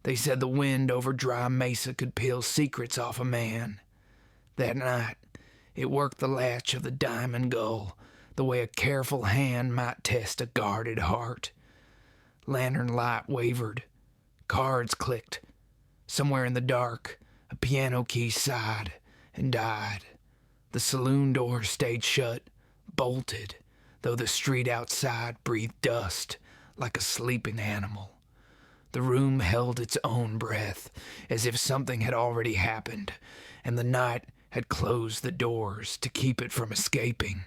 They said the wind over Dry Mesa could peel secrets off a man. That night, it worked the latch of the diamond gull the way a careful hand might test a guarded heart. Lantern light wavered. Cards clicked. Somewhere in the dark, a piano key sighed and died. The saloon doors stayed shut, bolted, though the street outside breathed dust like a sleeping animal. The room held its own breath, as if something had already happened, and the night had closed the doors to keep it from escaping.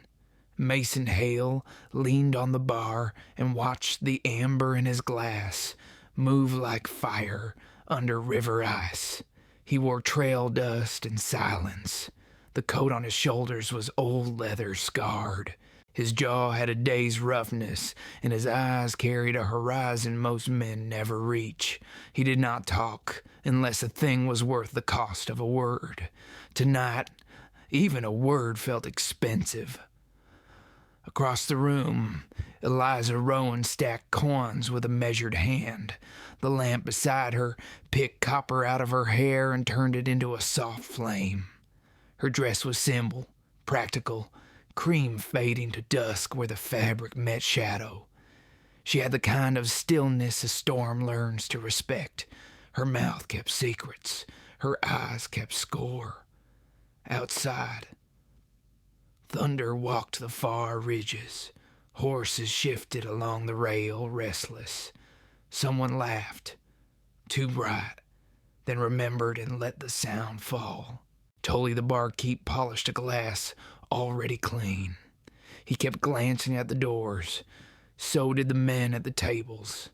Mason Hale leaned on the bar and watched the amber in his glass move like fire under river ice. He wore trail dust and silence. The coat on his shoulders was old leather scarred. His jaw had a day's roughness, and his eyes carried a horizon most men never reach. He did not talk unless a thing was worth the cost of a word. Tonight, even a word felt expensive. Across the room, Eliza Rowan stacked coins with a measured hand. The lamp beside her picked copper out of her hair and turned it into a soft flame. Her dress was simple, practical, cream fading to dusk where the fabric met shadow. She had the kind of stillness a storm learns to respect. Her mouth kept secrets. Her eyes kept score. Outside, thunder walked the far ridges. Horses shifted along the rail, restless. Someone laughed, too bright, then remembered and let the sound fall. Tully the barkeep polished a glass already clean. He kept glancing at the doors. So did the men at the tables.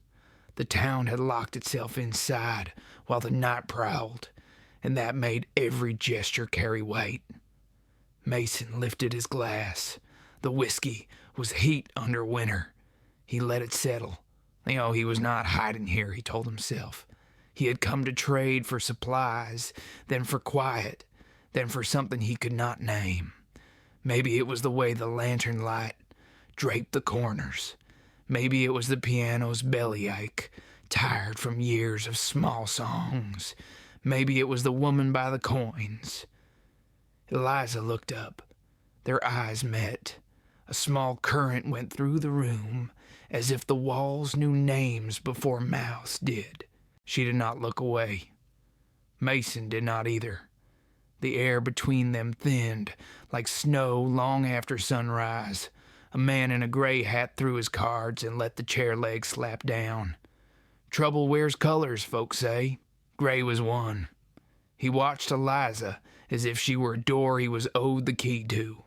The town had locked itself inside while the night prowled, and that made every gesture carry weight. Mason lifted his glass. The whiskey was heat under winter. He let it settle. He was not hiding here, he told himself. He had come to trade for supplies, then for quiet, then for something he could not name. Maybe it was the way the lantern light draped the corners. Maybe it was the piano's bellyache, tired from years of small songs. Maybe it was the woman by the coins. Eliza looked up. Their eyes met. A small current went through the room, as if the walls knew names before mouths did. She did not look away. Mason did not either. The air between them thinned, like snow long after sunrise. A man in a gray hat threw his cards and let the chair legs slap down. Trouble wears colors, folks say. Gray was one. He watched Eliza as if she were a door he was owed the key to.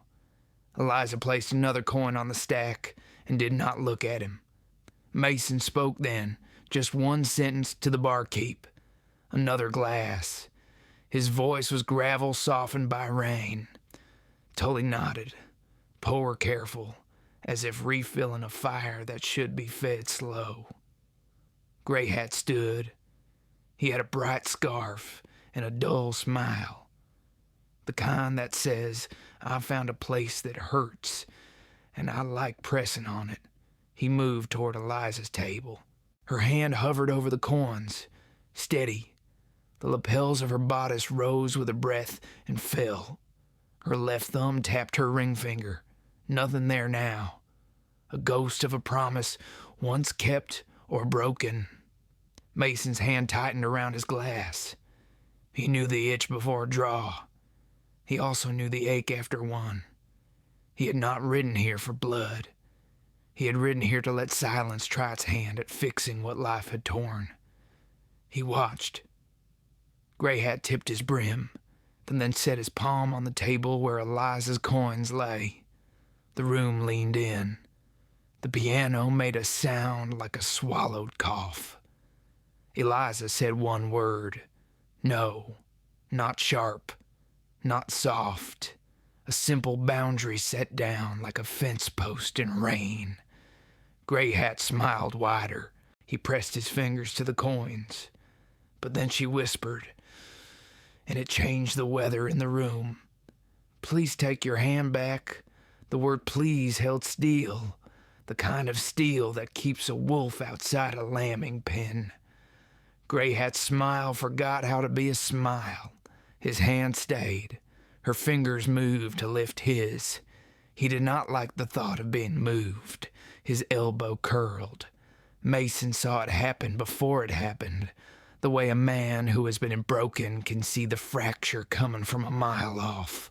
Eliza placed another coin on the stack and did not look at him. Mason spoke then, just one sentence to the barkeep. Another glass. His voice was gravel softened by rain. Tully nodded, pour careful, as if refilling a fire that should be fed slow. Gray Hat stood. He had a bright scarf and a dull smile. The kind that says, I found a place that hurts, and I like pressing on it. He moved toward Eliza's table. Her hand hovered over the coins, steady. The lapels of her bodice rose with a breath and fell. Her left thumb tapped her ring finger. Nothing there now. A ghost of a promise once kept or broken. Mason's hand tightened around his glass. He knew the itch before a draw. He also knew the ache after one. He had not ridden here for blood. He had ridden here to let silence try its hand at fixing what life had torn. He watched. Gray Hat tipped his brim, and then set his palm on the table where Eliza's coins lay. The room leaned in. The piano made a sound like a swallowed cough. Eliza said one word. No, not sharp, not soft. A simple boundary set down like a fence post in rain. Gray Hat smiled wider. He pressed his fingers to the coins. But then she whispered, and it changed the weather in the room. Please take your hand back. The word please held steel, the kind of steel that keeps a wolf outside a lambing pen. Gray Hat's smile forgot how to be a smile. His hand stayed. Her fingers moved to lift his. He did not like the thought of being moved. His elbow curled. Mason saw it happen before it happened, the way a man who has been broken can see the fracture coming from a mile off.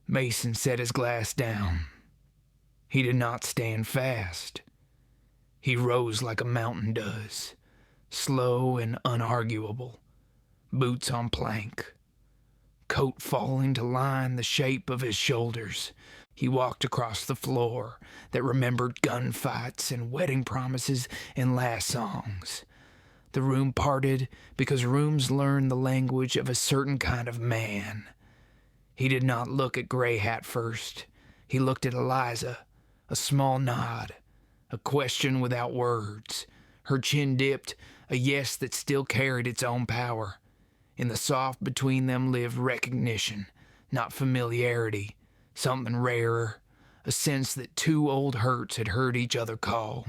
Mason set his glass down. He did not stand fast. He rose like a mountain does, slow and unarguable, boots on plank, coat falling to line the shape of his shoulders. He walked across the floor that remembered gunfights and wedding promises and last songs. The room parted because rooms learn the language of a certain kind of man. He did not look at Gray Hat first. He looked at Eliza, a small nod, a question without words. Her chin dipped, a yes that still carried its own power. In the soft between them lived recognition, not familiarity, something rarer, a sense that two old hurts had heard each other call.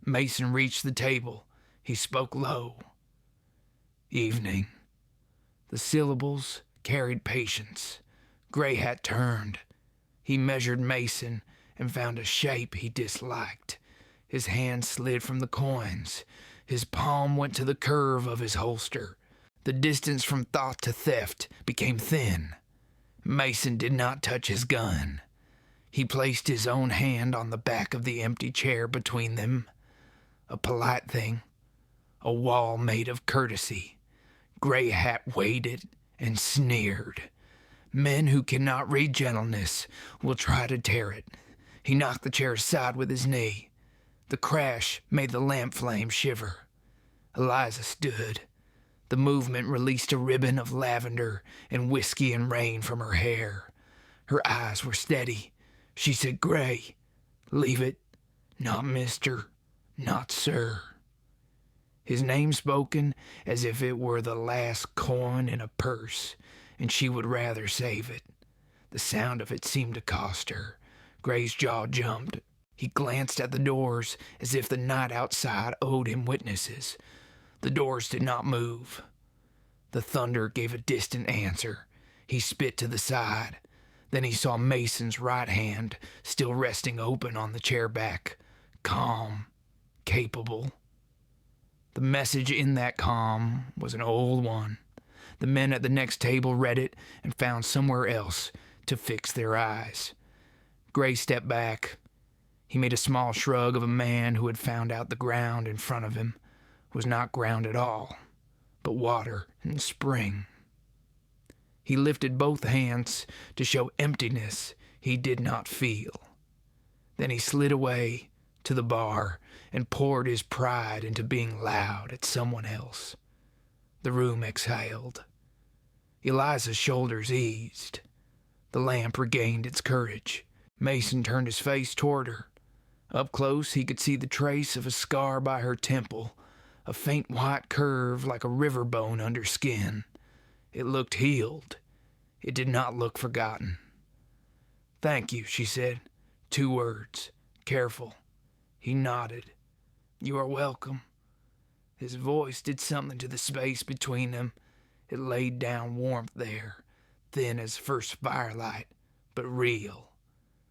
Mason reached the table. He spoke low. Evening. The syllables carried patience. Gray Hat turned. He measured Mason and found a shape he disliked. His hand slid from the coins. His palm went to the curve of his holster. The distance from thought to theft became thin. Mason did not touch his gun. He placed his own hand on the back of the empty chair between them. A polite thing. A wall made of courtesy. Gray Hat waited and sneered. Men who cannot read gentleness will try to tear it. He knocked the chair aside with his knee. The crash made the lamp flame shiver. Eliza stood. The movement released a ribbon of lavender and whiskey and rain from her hair. Her eyes were steady. She said, "Gray, leave it. Not Mr., not Sir." His name spoken as if it were the last coin in a purse, and she would rather save it. The sound of it seemed to cost her. Gray's jaw jumped. He glanced at the doors as if the night outside owed him witnesses. The doors did not move. The thunder gave a distant answer. He spit to the side. Then he saw Mason's right hand still resting open on the chair back, calm, capable. The message in that calm was an old one. The men at the next table read it and found somewhere else to fix their eyes. Gray stepped back. He made a small shrug of a man who had found out the ground in front of him was not ground at all, but water and spring. He lifted both hands to show emptiness he did not feel. Then he slid away to the bar and poured his pride into being loud at someone else. The room exhaled. Eliza's shoulders eased. The lamp regained its courage. Mason turned his face toward her. Up close he could see the trace of a scar by her temple, a faint white curve like a river bone under skin. It looked healed. It did not look forgotten. "Thank you," she said. 2 words. Careful. He nodded. "You are welcome." His voice did something to the space between them. It laid down warmth there, thin as first firelight, but real.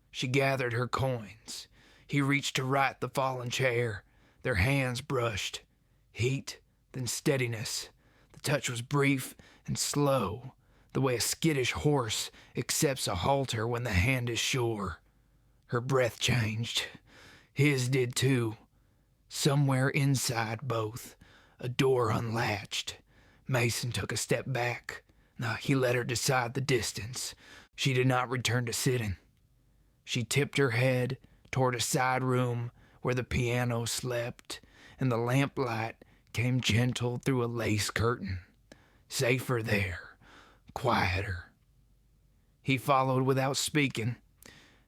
She gathered her coins. He reached to right the fallen chair. Their hands brushed. Heat, then steadiness. The touch was brief and slow, the way a skittish horse accepts a halter when the hand is sure. Her breath changed. His did too. Somewhere inside both, a door unlatched. Mason took a step back. He let her decide the distance. She did not return to sitting. She tipped her head toward a side room where the piano slept, and the lamplight came gentle through a lace curtain. Safer there, quieter. He followed without speaking,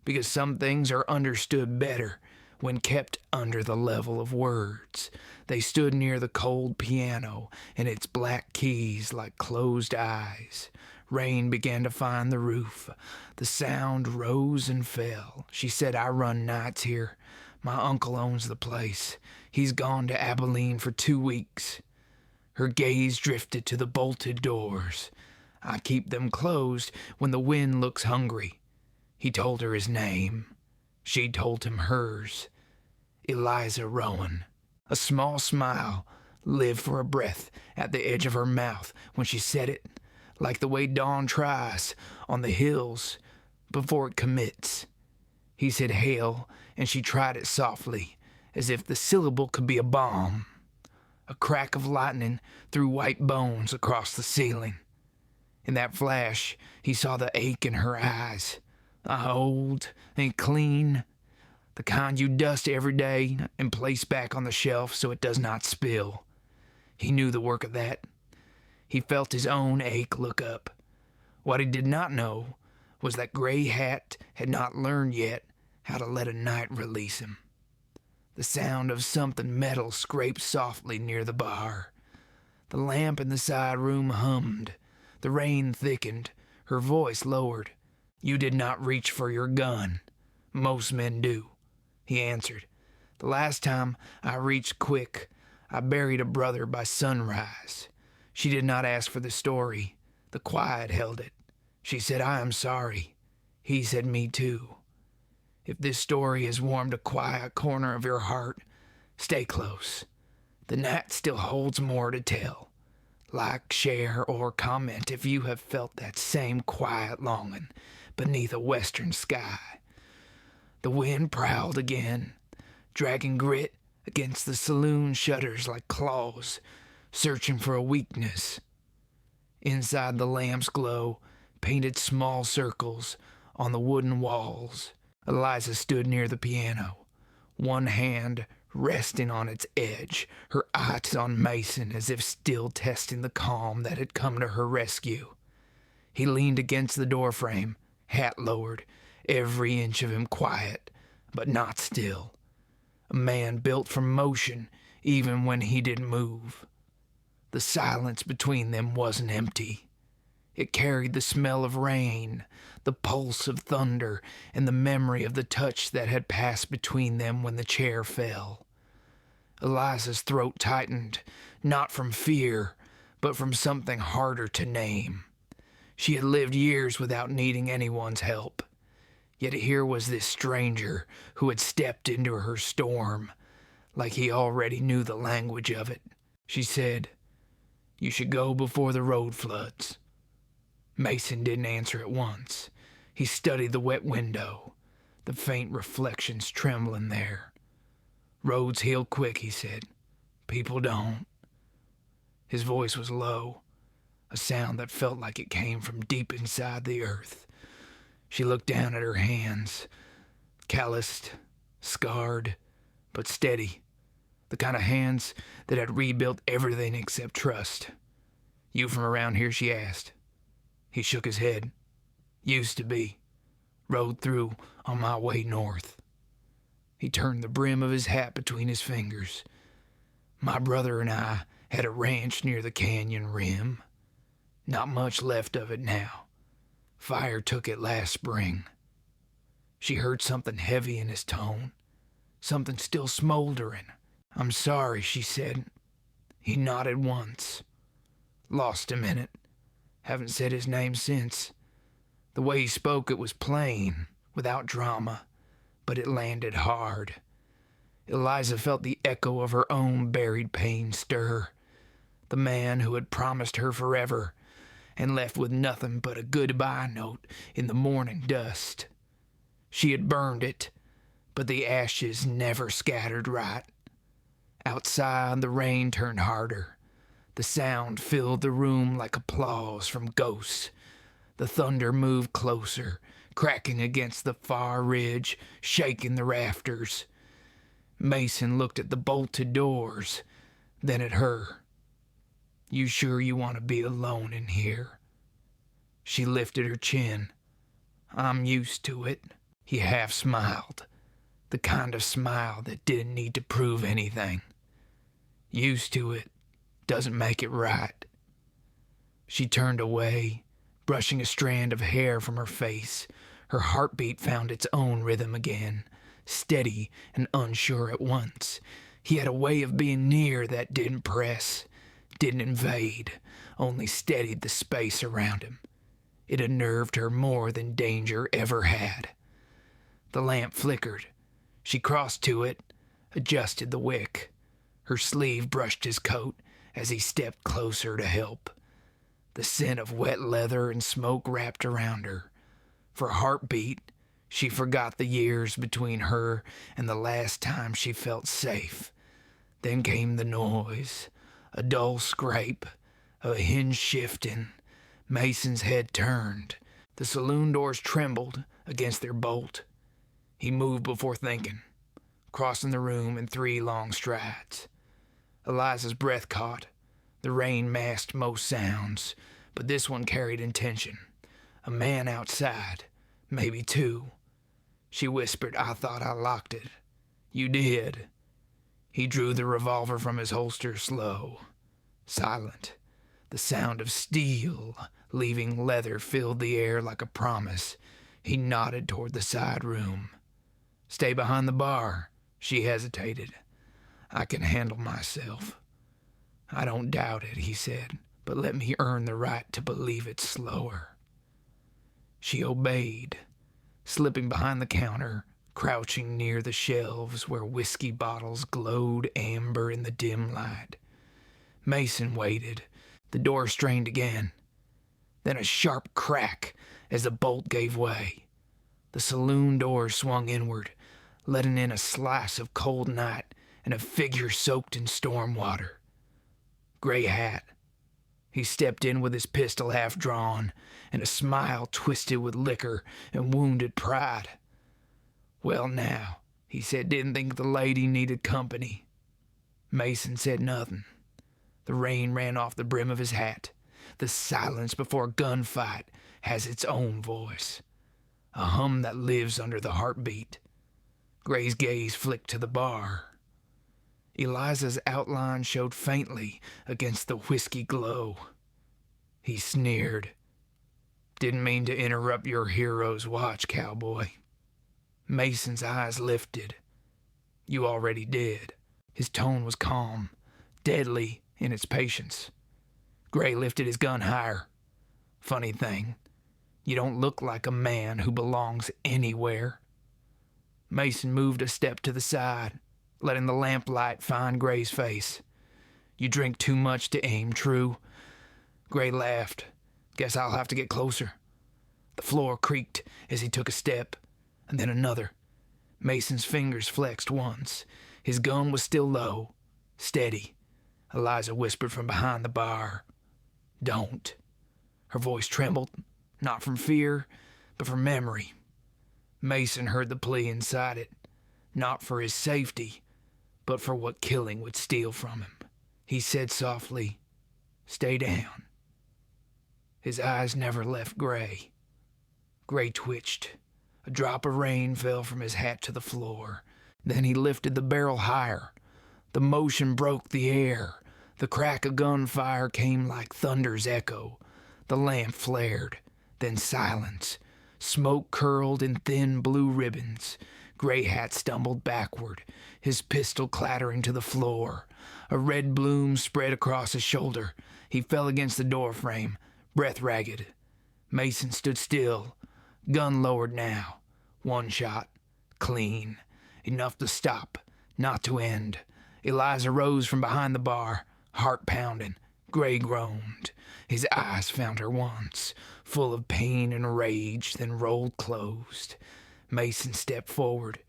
because some things are understood better when kept under the level of words. They stood near the cold piano, and its black keys like closed eyes. Rain began to find the roof. The sound rose and fell. She said, "I run nights here. My uncle owns the place. He's gone to Abilene for 2 weeks." Her gaze drifted to the bolted doors. I keep them closed when the wind looks hungry. He told her his name. She told him hers. Eliza Rowan. A small smile lived for a breath at the edge of her mouth when she said it, like the way dawn tries on the hills before it commits. He said Hale, and she tried it softly, as if the syllable could be a bomb. A crack of lightning threw white bones across the ceiling. In that flash, he saw the ache in her eyes. Old and clean, the kind you dust every day and place back on the shelf so it does not spill. He knew the work of that. He felt his own ache look up. What he did not know was that Gray Hat had not learned yet how to let a night release him. The sound of something metal scraped softly near the bar. The lamp in the side room hummed. The rain thickened. Her voice lowered. "You did not reach for your gun. Most men do," he answered. "The last time I reached quick, I buried a brother by sunrise." She did not ask for the story. The quiet held it. She said, "I am sorry." He said, "Me too." If this story has warmed a quiet corner of your heart, stay close. The night still holds more to tell. Like, share, or comment if you have felt that same quiet longing beneath a western sky. The wind prowled again, dragging grit against the saloon shutters like claws, searching for a weakness. Inside, the lamp's glow painted small circles on the wooden walls. Eliza stood near the piano, one hand resting on its edge, her eyes on Mason as if still testing the calm that had come to her rescue. He leaned against the doorframe, hat lowered, every inch of him quiet, but not still. A man built for motion even when he didn't move. The silence between them wasn't empty. It carried the smell of rain, the pulse of thunder, and the memory of the touch that had passed between them when the chair fell. Eliza's throat tightened, not from fear, but from something harder to name. She had lived years without needing anyone's help. Yet here was this stranger who had stepped into her storm, like he already knew the language of it. She said, "You should go before the road floods." Mason didn't answer at once. He studied the wet window, the faint reflections trembling there. "Roads heal quick," he said. "People don't." His voice was low, a sound that felt like it came from deep inside the earth. She looked down at her hands, calloused, scarred, but steady. The kind of hands that had rebuilt everything except trust. "You from around here?" she asked. He shook his head. "Used to be. Rode through on my way north." He turned the brim of his hat between his fingers. "My brother and I had a ranch near the canyon rim. Not much left of it now. Fire took it last spring." She heard something heavy in his tone, something still smoldering. "I'm sorry," she said. He nodded once. "Lost a minute. Haven't said his name since." The way he spoke, it was plain, without drama, but it landed hard. Eliza felt the echo of her own buried pain stir. The man who had promised her forever and left with nothing but a goodbye note in the morning dust. She had burned it, but the ashes never scattered right. Outside, the rain turned harder. The sound filled the room like applause from ghosts. The thunder moved closer, cracking against the far ridge, shaking the rafters. Mason looked at the bolted doors, then at her. "You sure you want to be alone in here?" She lifted her chin. "I'm used to it." He half smiled, the kind of smile that didn't need to prove anything. "Used to it doesn't make it right." She turned away, brushing a strand of hair from her face. Her heartbeat found its own rhythm again, steady and unsure at once. He had a way of being near that didn't press, didn't invade, only steadied the space around him. It unnerved her more than danger ever had. The lamp flickered. She crossed to it, adjusted the wick. Her sleeve brushed his coat as he stepped closer to help. The scent of wet leather and smoke wrapped around her. For a heartbeat, she forgot the years between her and the last time she felt safe. Then came the noise, a dull scrape, a hinge shifting. Mason's head turned. The saloon doors trembled against their bolt. He moved before thinking, crossing the room in 3 long strides. Eliza's breath caught. The rain masked most sounds, but this one carried intention. A man outside, maybe 2. She whispered, "I thought I locked it." "You did." He drew the revolver from his holster slow, silent. The sound of steel leaving leather filled the air like a promise. He nodded toward the side room. "Stay behind the bar." She hesitated. "I can handle myself." "I don't doubt it," he said, "but let me earn the right to believe it slower." She obeyed, slipping behind the counter, crouching near the shelves where whiskey bottles glowed amber in the dim light. Mason waited. The door strained again. Then a sharp crack as the bolt gave way. The saloon door swung inward, letting in a slice of cold night and a figure soaked in storm water. Gray hat. He stepped in with his pistol half drawn and a smile twisted with liquor and wounded pride. "Well now," he said, "didn't think the lady needed company." Mason said nothing. The rain ran off the brim of his hat. The silence before a gunfight has its own voice, a hum that lives under the heartbeat. Gray's gaze flicked to the bar. Eliza's outline showed faintly against the whiskey glow. He sneered. "Didn't mean to interrupt your hero's watch, cowboy." Mason's eyes lifted. "You already did." His tone was calm, deadly in its patience. Gray lifted his gun higher. "Funny thing, you don't look like a man who belongs anywhere." Mason moved a step to the side, letting the lamplight find Gray's face. "You drink too much to aim true." Gray laughed. "Guess I'll have to get closer." The floor creaked as he took a step, and then another. Mason's fingers flexed once. His gun was still low, steady. Eliza whispered from behind the bar, "Don't." Her voice trembled, not from fear, but from memory. Mason heard the plea inside it, not for his safety, but for what killing would steal from him. He said softly, "Stay down." His eyes never left Gray. Gray twitched. A drop of rain fell from his hat to the floor. Then he lifted the barrel higher. The motion broke the air. The crack of gunfire came like thunder's echo. The lamp flared, then silence. Smoke curled in thin blue ribbons. Gray Hat stumbled backward, his pistol clattering to the floor. A red bloom spread across his shoulder. He fell against the doorframe, breath ragged. Mason stood still, gun lowered now. One shot, clean. Enough to stop, not to end. Eliza rose from behind the bar, heart pounding. Gray groaned. His eyes found her once, full of pain and rage, then rolled closed. Mason stepped forward,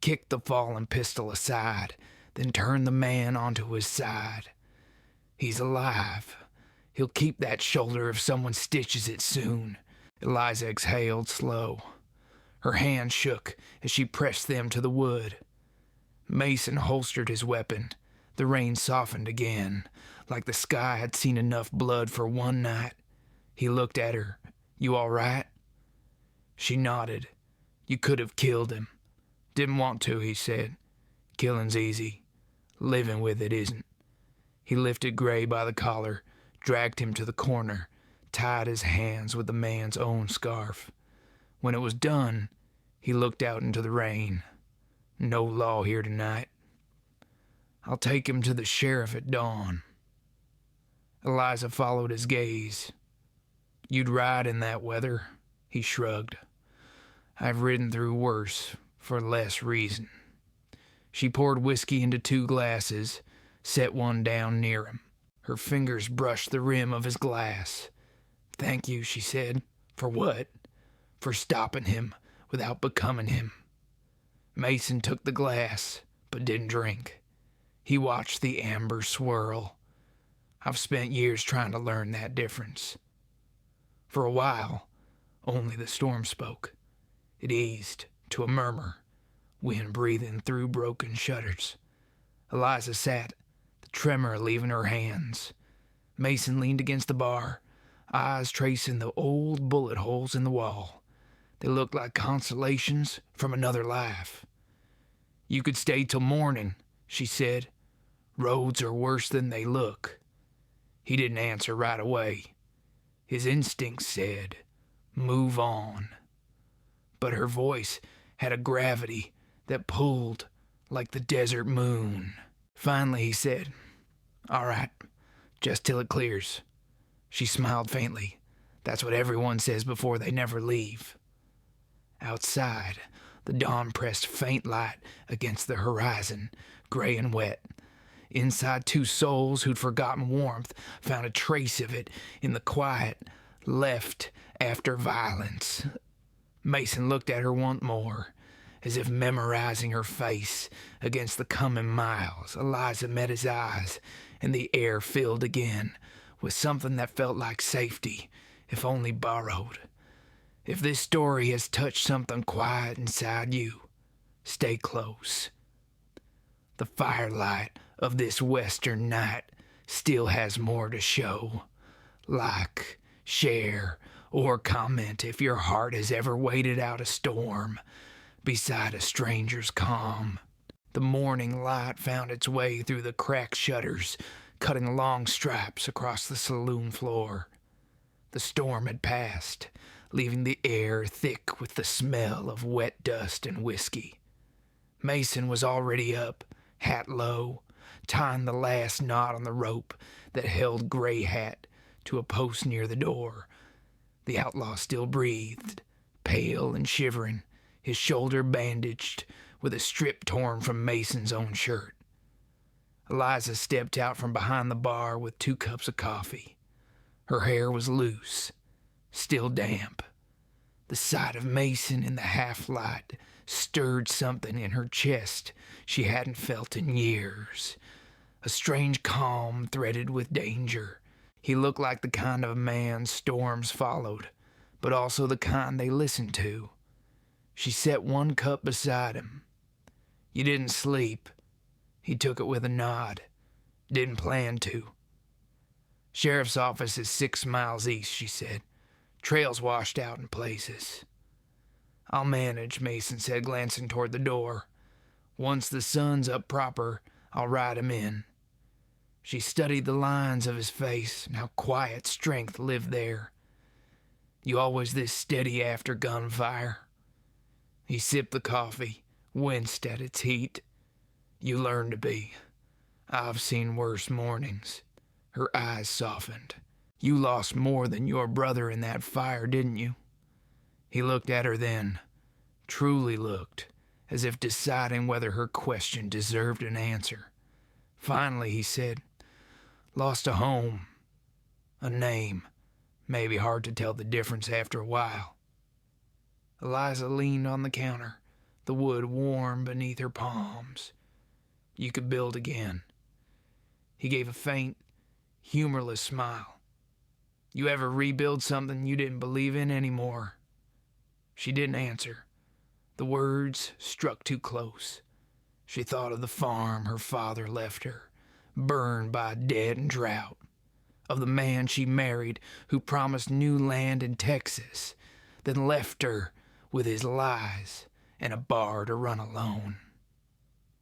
kicked the fallen pistol aside, then turned the man onto his side. He's alive. He'll keep that shoulder if someone stitches it soon. Eliza exhaled slow. Her hands shook as she pressed them to the wood. Mason holstered his weapon. The rain softened again, like the sky had seen enough blood for one night. He looked at her. "You all right?" She nodded. "You could have killed him." "Didn't want to," he said. "Killing's easy. Living with it isn't." He lifted Gray by the collar, dragged him to the corner, tied his hands with the man's own scarf. When it was done, he looked out into the rain. "No law here tonight. I'll take him to the sheriff at dawn." Eliza followed his gaze. "You'd ride in that weather?" He shrugged. "I've ridden through worse, for less reason." She poured whiskey into 2 glasses, set one down near him. Her fingers brushed the rim of his glass. "Thank you," she said. "For what?" "For stopping him without becoming him." Mason took the glass, but didn't drink. He watched the amber swirl. "I've spent years trying to learn that difference." For a while, only the storm spoke. It eased to a murmur, wind breathing through broken shutters. Eliza sat, the tremor leaving her hands. Mason leaned against the bar, eyes tracing the old bullet holes in the wall. They looked like constellations from another life. "You could stay till morning," she said. "Roads are worse than they look." He didn't answer right away. His instinct said, "Move on." But her voice had a gravity that pulled like the desert moon. Finally he said, "All right, just till it clears." She smiled faintly. "That's what everyone says before they never leave." Outside, the dawn pressed faint light against the horizon, gray and wet. Inside, 2 souls who'd forgotten warmth found a trace of it in the quiet left after violence. Mason looked at her once more, as if memorizing her face against the coming miles. Eliza met his eyes, and the air filled again with something that felt like safety, if only borrowed. If this story has touched something quiet inside you, stay close. The firelight of this western night still has more to show. Like, share, or comment if your heart has ever waited out a storm beside a stranger's calm. The morning light found its way through the cracked shutters, cutting long stripes across the saloon floor. The storm had passed, leaving the air thick with the smell of wet dust and whiskey. Mason was already up, hat low, tying the last knot on the rope that held Gray Hat to a post near the door. The outlaw still breathed, pale and shivering, his shoulder bandaged with a strip torn from Mason's own shirt. Eliza stepped out from behind the bar with 2 cups of coffee. Her hair was loose, still damp. The sight of Mason in the half-light stirred something in her chest she hadn't felt in years. A strange calm threaded with danger. He looked like the kind of man storms followed, but also the kind they listened to. She set 1 cup beside him. "You didn't sleep." He took it with a nod. "Didn't plan to." "Sheriff's office is 6 miles east," she said. "Trail's washed out in places." "I'll manage," Mason said, glancing toward the door. "Once the sun's up proper, I'll ride him in." She studied the lines of his face and how quiet strength lived there. "You always this steady after gunfire?" He sipped the coffee, winced at its heat. "You learn to be. I've seen worse mornings." Her eyes softened. "You lost more than your brother in that fire, didn't you?" He looked at her then, truly looked, as if deciding whether her question deserved an answer. Finally he said, "Lost a home, a name, maybe hard to tell the difference after a while." Eliza leaned on the counter, the wood warm beneath her palms. "You could build again." He gave a faint, humorless smile. "You ever rebuild something you didn't believe in anymore?" She didn't answer. The words struck too close. She thought of the farm her father left her, burned by debt and drought, of the man she married who promised new land in Texas, then left her with his lies and a bar to run alone.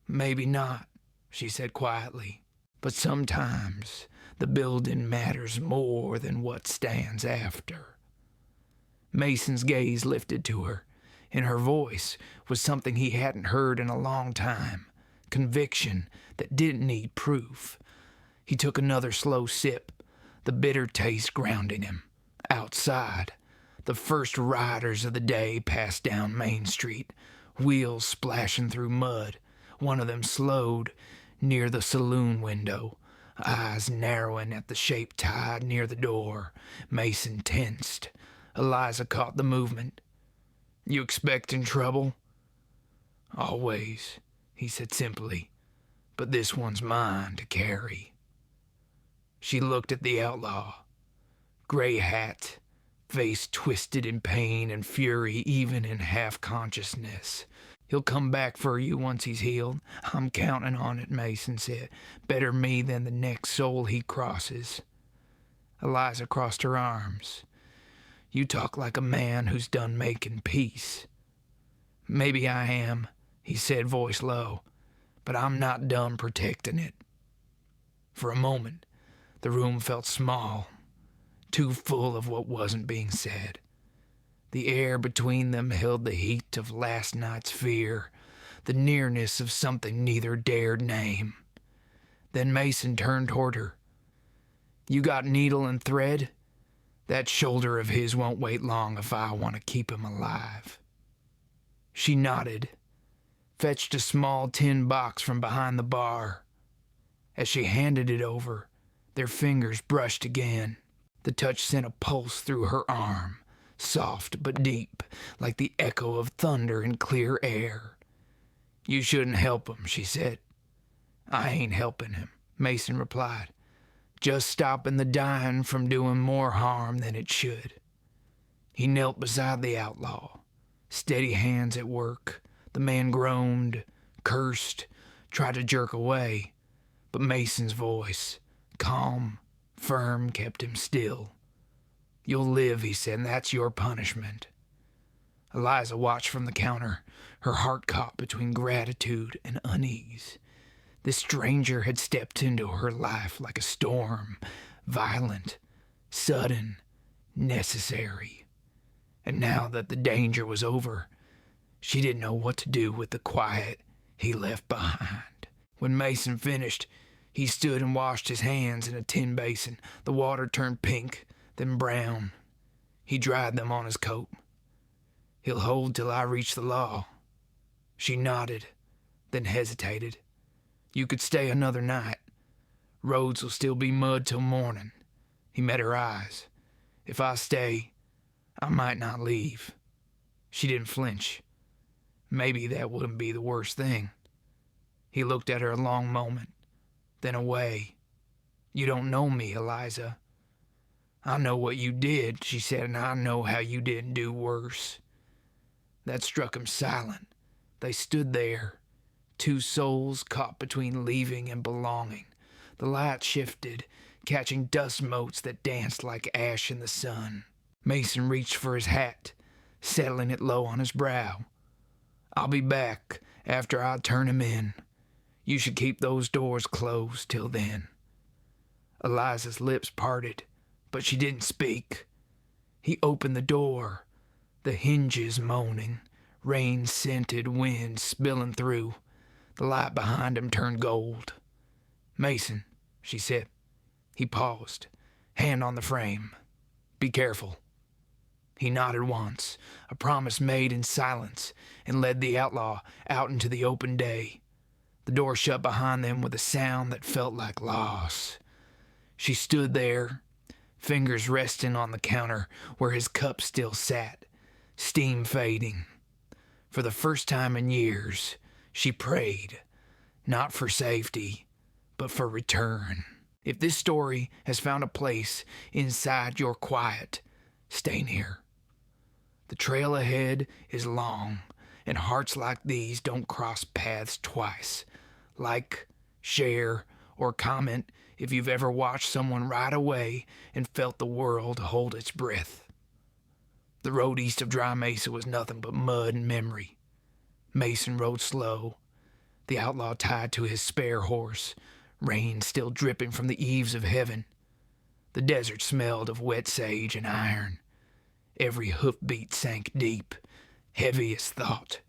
"Maybe not," she said quietly, "but sometimes the building matters more than what stands after." Mason's gaze lifted to her. In her voice was something he hadn't heard in a long time, conviction that didn't need proof. He took another slow sip, the bitter taste grounding him. Outside, the first riders of the day passed down Main Street, wheels splashing through mud. One of them slowed near the saloon window, eyes narrowing at the shape tied near the door. Mason tensed. Eliza caught the movement. "You expecting trouble?" "Always," he said simply, "but this one's mine to carry." She looked at the outlaw. Gray hat, face twisted in pain and fury even in half-consciousness. "He'll come back for you once he's healed. I'm counting on it," Mason said. "Better me than the next soul he crosses." Eliza crossed her arms. "You talk like a man who's done making peace." "Maybe I am," he said, voice low, "but I'm not done protecting it." For a moment, the room felt small, too full of what wasn't being said. The air between them held the heat of last night's fear, the nearness of something neither dared name. Then Mason turned toward her. "You got needle and thread? That shoulder of his won't wait long if I want to keep him alive." She nodded, fetched a small tin box from behind the bar. As she handed it over, their fingers brushed again. The touch sent a pulse through her arm, soft but deep, like the echo of thunder in clear air. "You shouldn't help him," she said. "I ain't helping him," Mason replied. "Just stopping the dying from doing more harm than it should." He knelt beside the outlaw, steady hands at work. The man groaned, cursed, tried to jerk away, but Mason's voice, calm, firm, kept him still. "You'll live," he said, "and that's your punishment." Eliza watched from the counter, her heart caught between gratitude and unease. This stranger had stepped into her life like a storm, violent, sudden, necessary. And now that the danger was over, she didn't know what to do with the quiet he left behind. When Mason finished, he stood and washed his hands in a tin basin. The water turned pink, then brown. He dried them on his coat. "He'll hold till I reach the law." She nodded, then hesitated. "You could stay another night. Roads will still be mud till morning." He met her eyes. "If I stay, I might not leave." She didn't flinch. Maybe that wouldn't be the worst thing. He looked at her a long moment, then away. "You don't know me, Eliza." "I know what you did," she said, "and I know how you didn't do worse." That struck him silent. They stood there, two souls caught between leaving and belonging. The light shifted, catching dust motes that danced like ash in the sun. Mason reached for his hat, settling it low on his brow. "I'll be back after I turn him in. You should keep those doors closed till then." Eliza's lips parted, but she didn't speak. He opened the door, the hinges moaning, rain-scented wind spilling through. The light behind him turned gold. "Mason," she said. He paused, hand on the frame. "Be careful." He nodded once, a promise made in silence, and led the outlaw out into the open day. The door shut behind them with a sound that felt like loss. She stood there, fingers resting on the counter where his cup still sat, steam fading. For the first time in years, she prayed, not for safety, but for return. If this story has found a place inside your quiet, stay near. The trail ahead is long, and hearts like these don't cross paths twice. Like, share, or comment if you've ever watched someone ride away and felt the world hold its breath. The road east of Dry Mesa was nothing but mud and memory. Mason rode slow, the outlaw tied to his spare horse, rain still dripping from the eaves of heaven. The desert smelled of wet sage and iron. Every hoofbeat sank deep, heavy as thought.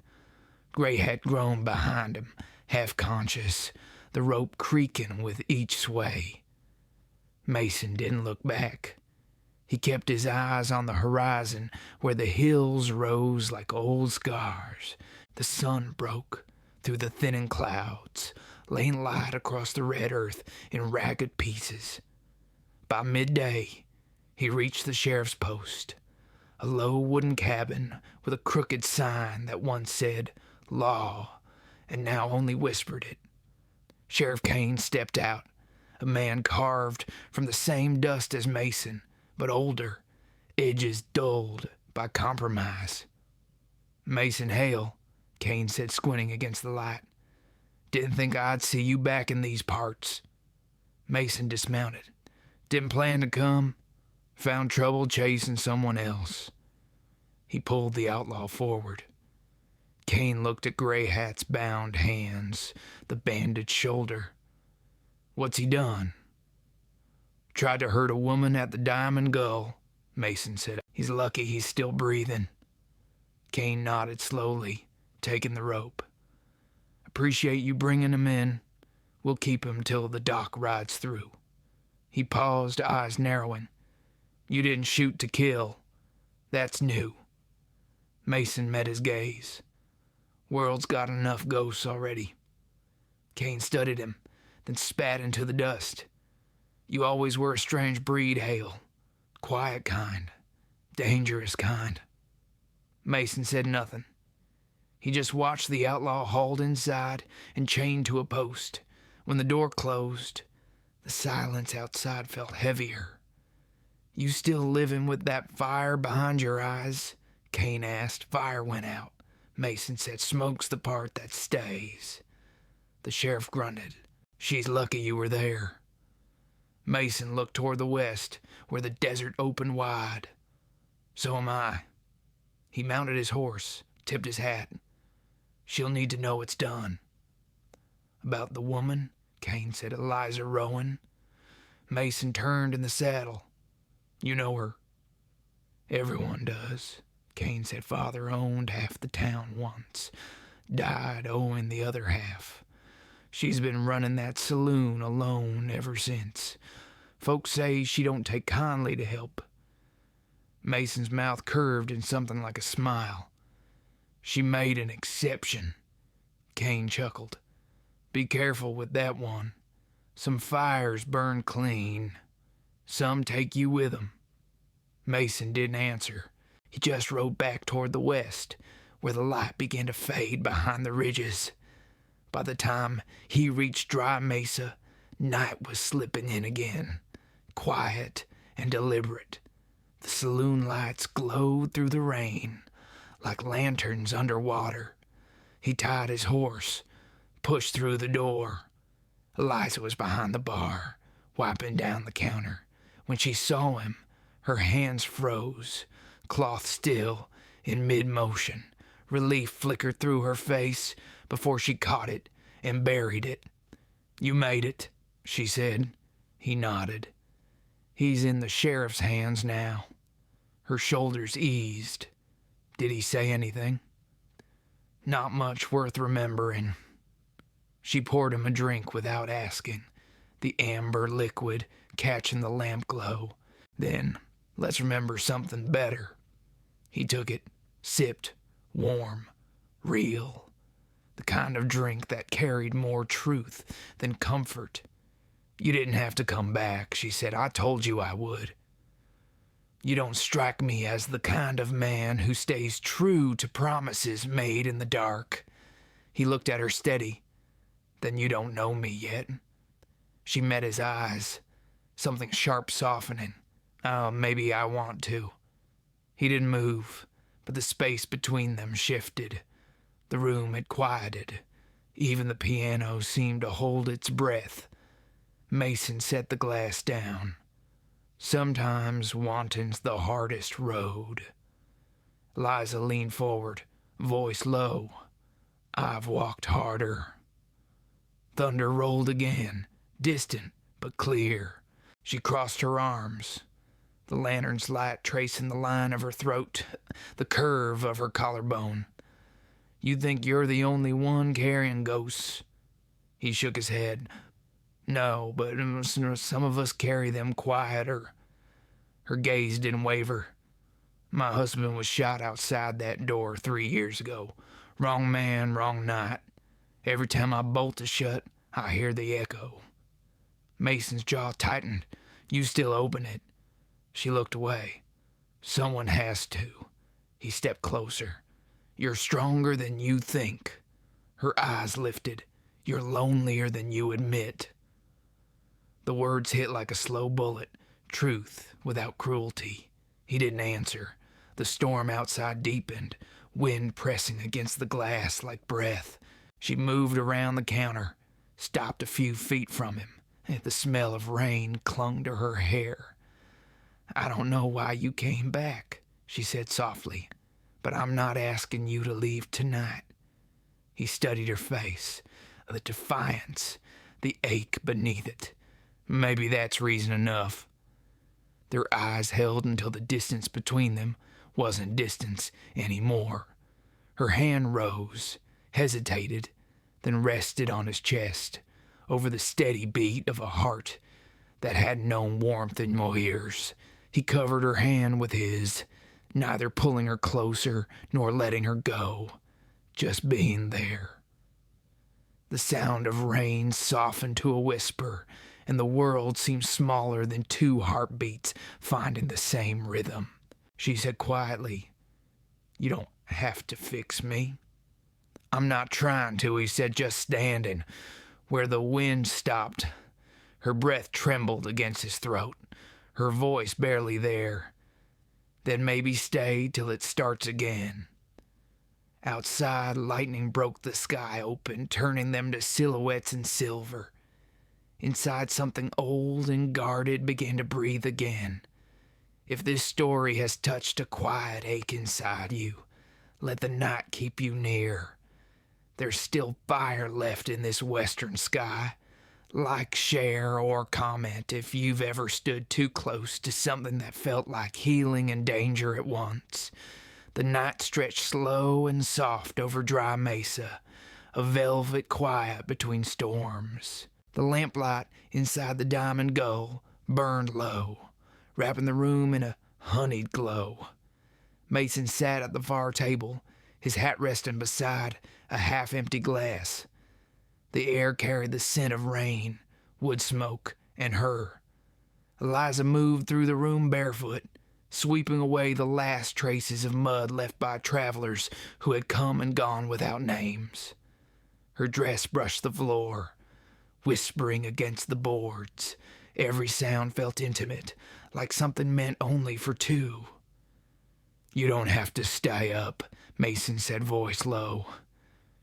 Gray had grown behind him, half-conscious, the rope creaking with each sway. Mason didn't look back. He kept his eyes on the horizon where the hills rose like old scars. The sun broke through the thinning clouds, laying light across the red earth in ragged pieces. By midday, he reached the sheriff's post, a low wooden cabin with a crooked sign that once said law and now only whispered it. Sheriff Kane stepped out, a man carved from the same dust as Mason, but older, edges dulled by compromise. "Mason Hale," Kane said, squinting against the light. "Didn't think I'd see you back in these parts." Mason dismounted. "Didn't plan to come. Found trouble chasing someone else." He pulled the outlaw forward. Kane looked at Gray Hat's bound hands, the bandaged shoulder. "What's he done?" "Tried to hurt a woman at the Diamond Gull," Mason said. "He's lucky he's still breathing." Kane nodded slowly, taking the rope. "Appreciate you bringing him in. We'll keep him till the doc rides through." He paused, eyes narrowing. "You didn't shoot to kill. That's new." Mason met his gaze. "World's got enough ghosts already." Kane studied him, then spat into the dust. "You always were a strange breed, Hale. Quiet kind. Dangerous kind." Mason said nothing. He just watched the outlaw hauled inside and chained to a post. When the door closed, the silence outside felt heavier. "You still living with that fire behind your eyes?" Kane asked. "Fire went out," Mason said. "Smoke's the part that stays." The sheriff grunted. "She's lucky you were there." Mason looked toward the west, where the desert opened wide. "So am I." He mounted his horse, tipped his hat. "She'll need to know it's done." "About the woman?" Kane said. "Eliza Rowan." Mason turned in the saddle. "You know her?" "Everyone does," Kane said. "Father owned half the town once. Died owing the other half. She's been running that saloon alone ever since. Folks say she don't take kindly to help." Mason's mouth curved in something like a smile. "She made an exception." Kane chuckled. "Be careful with that one. Some fires burn clean. Some take you with 'em." Mason didn't answer. He just rode back toward the west, where the light began to fade behind the ridges. By the time he reached Dry Mesa, night was slipping in again, quiet and deliberate. The saloon lights glowed through the rain, like lanterns underwater. He tied his horse, pushed through the door. Eliza was behind the bar, wiping down the counter. When she saw him, her hands froze, cloth still, in mid-motion. Relief flickered through her face before she caught it and buried it. "You made it," she said. He nodded. "He's in the sheriff's hands now." Her shoulders eased. "Did he say anything?" "Not much worth remembering." She poured him a drink without asking, the amber liquid catching the lamp glow. Then, "Let's remember something better." He took it, sipped, warm, real, the kind of drink that carried more truth than comfort. "You didn't have to come back," she said. "I told you I would." "You don't strike me as the kind of man who stays true to promises made in the dark." He looked at her steady. "Then you don't know me yet." She met his eyes, something sharp softening. "Oh, maybe I want to." He didn't move, but the space between them shifted. The room had quieted. Even the piano seemed to hold its breath. Mason set the glass down. "Sometimes wanting's the hardest road." Eliza leaned forward, voice low. "I've walked harder." Thunder rolled again, distant but clear. She crossed her arms, the lantern's light tracing the line of her throat, the curve of her collarbone. "You think you're the only one carrying ghosts?" He shook his head. No, but some of us carry them quieter. Her gaze didn't waver. My husband was shot outside that door 3 years ago. Wrong man, wrong night. Every time I bolt it shut, I hear the echo. Mason's jaw tightened. You still open it. She looked away. Someone has to. He stepped closer. You're stronger than you think. Her eyes lifted. You're lonelier than you admit. The words hit like a slow bullet. Truth without cruelty. He didn't answer. The storm outside deepened, wind pressing against the glass like breath. She moved around the counter, stopped a few feet from him. The smell of rain clung to her hair. I don't know why you came back, she said softly, but I'm not asking you to leave tonight. He studied her face, the defiance, the ache beneath it. Maybe that's reason enough. Their eyes held until the distance between them wasn't distance anymore. Her hand rose, hesitated, then rested on his chest, over the steady beat of a heart that hadn't known warmth in years. He covered her hand with his, neither pulling her closer nor letting her go, just being there. The sound of rain softened to a whisper, and the world seemed smaller than two heartbeats finding the same rhythm. She said quietly, You don't have to fix me. I'm not trying to, he said, just standing where the wind stopped. Her breath trembled against his throat, her voice barely there. Then maybe stay till it starts again. Outside, lightning broke the sky open, turning them to silhouettes in silver. Inside, something old and guarded began to breathe again. If this story has touched a quiet ache inside you, let the night keep you near. There's still fire left in this western sky. Like, share, or comment if you've ever stood too close to something that felt like healing and danger at once. The night stretched slow and soft over Dry Mesa, a velvet quiet between storms. The lamplight inside the Diamond Gull burned low, wrapping the room in a honeyed glow. Mason sat at the far table, his hat resting beside a half-empty glass. The air carried the scent of rain, wood smoke, and her. Eliza moved through the room barefoot, sweeping away the last traces of mud left by travelers who had come and gone without names. Her dress brushed the floor, whispering against the boards. Every sound felt intimate, like something meant only for two. You don't have to stay up, Mason said, voice low.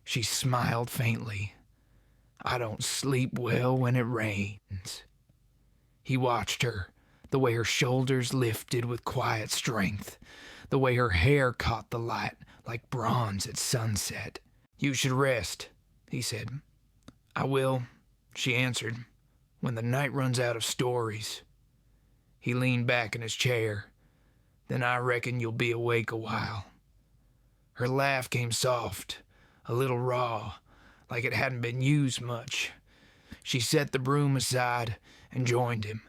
She smiled faintly. I don't sleep well when it rains. He watched her, the way her shoulders lifted with quiet strength, the way her hair caught the light like bronze at sunset. You should rest, he said. I will, she answered, when the night runs out of stories. He leaned back in his chair. Then I reckon you'll be awake a while. Her laugh came soft, a little raw, like it hadn't been used much. She set the broom aside and joined him,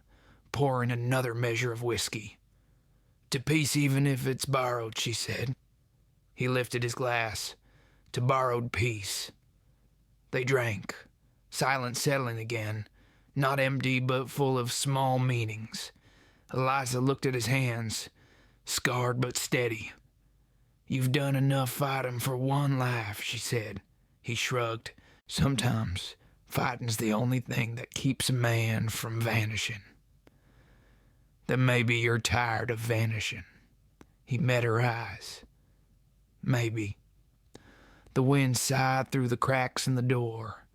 pouring another measure of whiskey. To peace even if it's borrowed, she said. He lifted his glass. To borrowed peace. They drank, silence settling again, not empty but full of small meanings. Eliza looked at his hands, scarred but steady. You've done enough fighting for one life, she said. He shrugged. Sometimes fighting's the only thing that keeps a man from vanishing. Then maybe you're tired of vanishing. He met her eyes. Maybe. The wind sighed through the cracks in the door.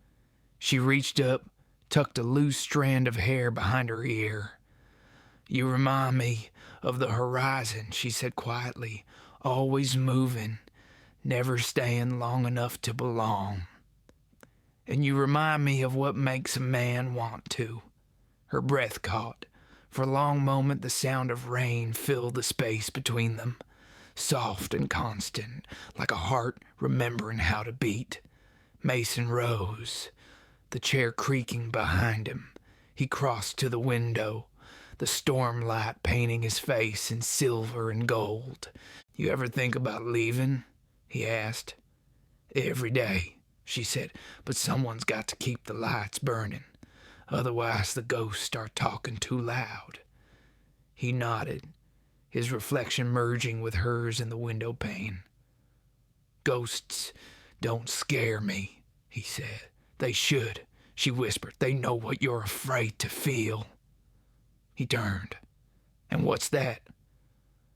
She reached up, tucked a loose strand of hair behind her ear. You remind me of the horizon, she said quietly, always moving, never staying long enough to belong. And you remind me of what makes a man want to. Her breath caught. For a long moment the sound of rain filled the space between them, soft and constant, like a heart remembering how to beat. Mason rose, the chair creaking behind him. He crossed to the window, the storm light painting his face in silver and gold. "You ever think about leaving?" he asked. "Every day," she said, "but someone's got to keep the lights burning. Otherwise the ghosts start talking too loud." He nodded, his reflection merging with hers in the window pane. "Ghosts don't scare me," he said. "They should," she whispered. "They know what you're afraid to feel." He turned. "And what's that?"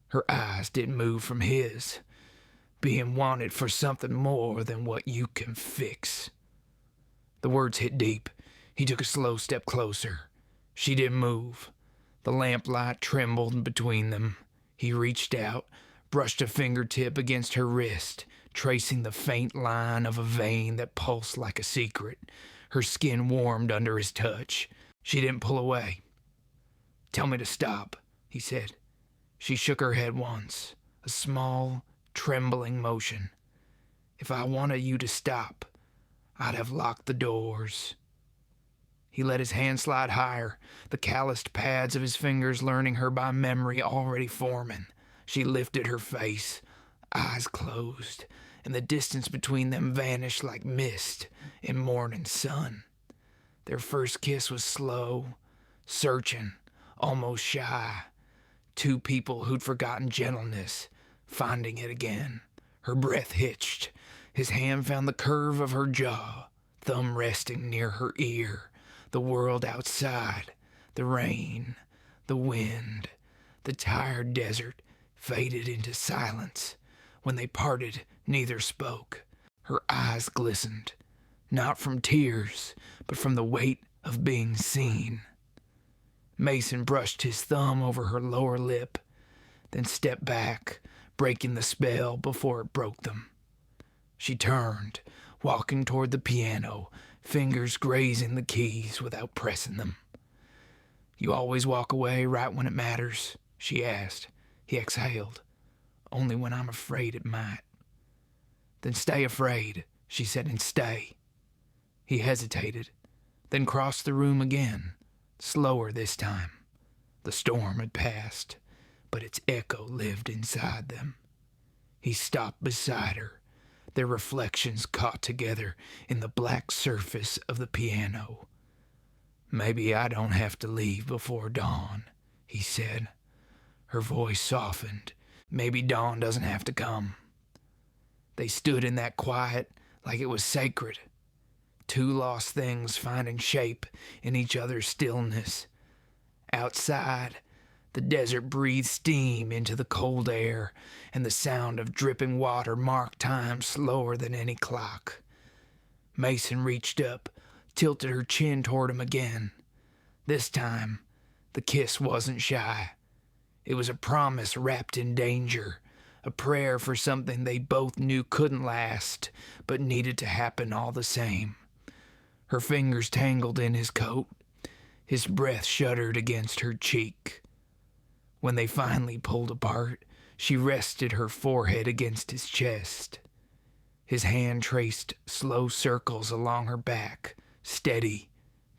Her eyes didn't move from his. "Being wanted for something more than what you can fix." The words hit deep. He took a slow step closer. She didn't move. The lamplight trembled between them. He reached out, brushed a fingertip against her wrist, tracing the faint line of a vein that pulsed like a secret. Her skin warmed under his touch. She didn't pull away. "Tell me to stop," he said. She shook her head once, a small, trembling motion. "If I wanted you to stop, I'd have locked the doors." He let his hand slide higher, the calloused pads of his fingers learning her by memory already forming. She lifted her face, eyes closed, and the distance between them vanished like mist in morning sun. Their first kiss was slow, searching, almost shy. Two people who'd forgotten gentleness, finding it again. Her breath hitched. His hand found the curve of her jaw, thumb resting near her ear. The world outside, the rain, the wind, the tired desert faded into silence. When they parted, neither spoke. Her eyes glistened, not from tears, but from the weight of being seen. Mason brushed his thumb over her lower lip, then stepped back, breaking the spell before it broke them. She turned, walking toward the piano, fingers grazing the keys without pressing them. "You always walk away right when it matters?" she asked. He exhaled. "Only when I'm afraid it might." "Then stay afraid," she said, "and stay." He hesitated, then crossed the room again, slower this time. The storm had passed, but its echo lived inside them. He stopped beside her, their reflections caught together in the black surface of the piano. "Maybe I don't have to leave before dawn," he said. Her voice softened. "Maybe dawn doesn't have to come." They stood in that quiet like it was sacred. Two lost things finding shape in each other's stillness. Outside, the desert breathed steam into the cold air, and the sound of dripping water marked time slower than any clock. Mason reached up, tilted her chin toward him again. This time, the kiss wasn't shy. It was a promise wrapped in danger, a prayer for something they both knew couldn't last, but needed to happen all the same. Her fingers tangled in his coat. His breath shuddered against her cheek. When they finally pulled apart, she rested her forehead against his chest. His hand traced slow circles along her back, steady,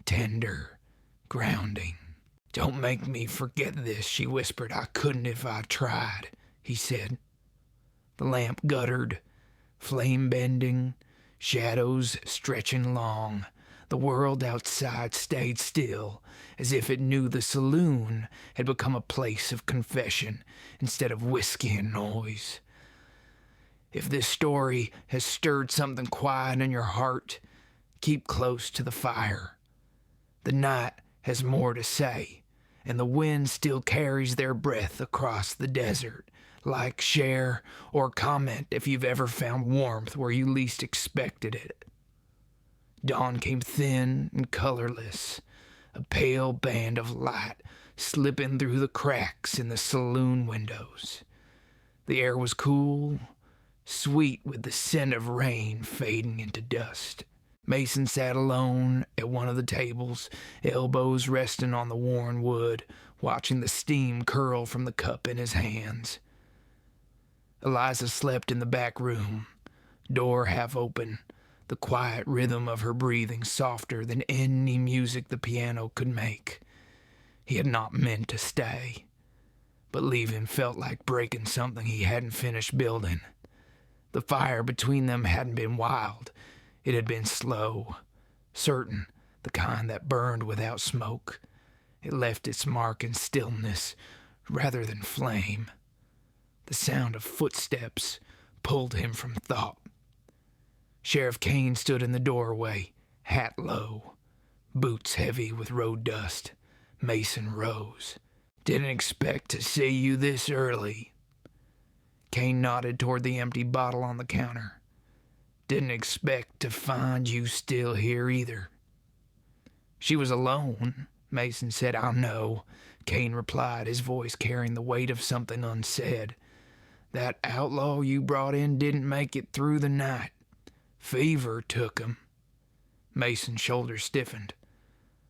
tender, grounding. "Don't make me forget this," she whispered. "I couldn't if I tried," he said. The lamp guttered, flame bending, shadows stretching long. The world outside stayed still, as if it knew the saloon had become a place of confession instead of whiskey and noise. If this story has stirred something quiet in your heart, keep close to the fire. The night has more to say, and the wind still carries their breath across the desert. Like, share, or comment if you've ever found warmth where you least expected it. Dawn came thin and colorless, a pale band of light slipping through the cracks in the saloon windows. The air was cool, sweet with the scent of rain fading into dust. Mason sat alone at one of the tables, elbows resting on the worn wood, watching the steam curl from the cup in his hands. Eliza slept in the back room, door half open, the quiet rhythm of her breathing softer than any music the piano could make. He had not meant to stay, but leaving felt like breaking something he hadn't finished building. The fire between them hadn't been wild. It had been slow, certain, the kind that burned without smoke. It left its mark in stillness rather than flame. The sound of footsteps pulled him from thought. Sheriff Kane stood in the doorway, hat low, boots heavy with road dust. Mason rose. "Didn't expect to see you this early." Kane nodded toward the empty bottle on the counter. "Didn't expect to find you still here either." "She was alone," Mason said. "I know," Kane replied, his voice carrying the weight of something unsaid. "That outlaw you brought in didn't make it through the night. Fever took him." Mason's shoulders stiffened.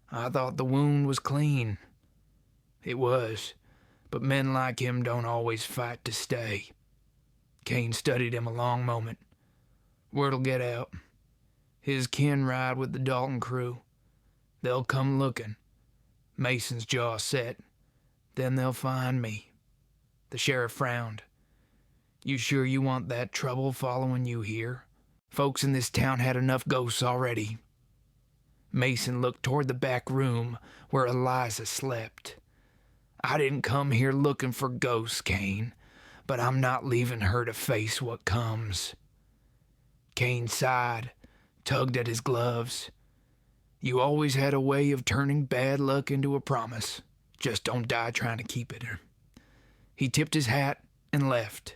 "I thought the wound was clean." "It was, but men like him don't always fight to stay." Kane studied him a long moment. "Word'll get out. His kin ride with the Dalton crew. They'll come looking." Mason's jaw set. "Then they'll find me." The sheriff frowned. "You sure you want that trouble following you here? Folks in this town had enough ghosts already." Mason looked toward the back room where Eliza slept. "I didn't come here looking for ghosts, Kane, but I'm not leaving her to face what comes." Kane sighed, tugged at his gloves. "You always had a way of turning bad luck into a promise. Just don't die trying to keep it." He tipped his hat and left,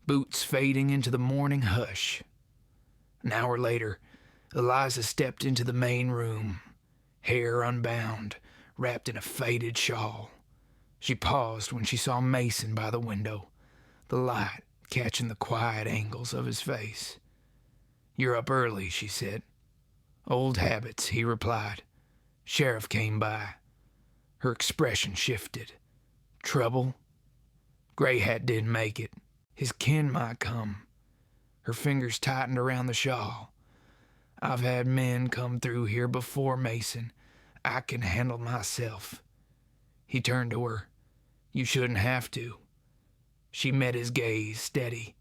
boots fading into the morning hush. An hour later, Eliza stepped into the main room, hair unbound, wrapped in a faded shawl. She paused when she saw Mason by the window, the light catching the quiet angles of his face. "You're up early," she said. "Old habits," he replied. "Sheriff came by." Her expression shifted. "Trouble?" "Gray Hat didn't make it. His kin might come." Her fingers tightened around the shawl. "I've had men come through here before, Mason. I can handle myself." He turned to her. "You shouldn't have to." She met his gaze, steady.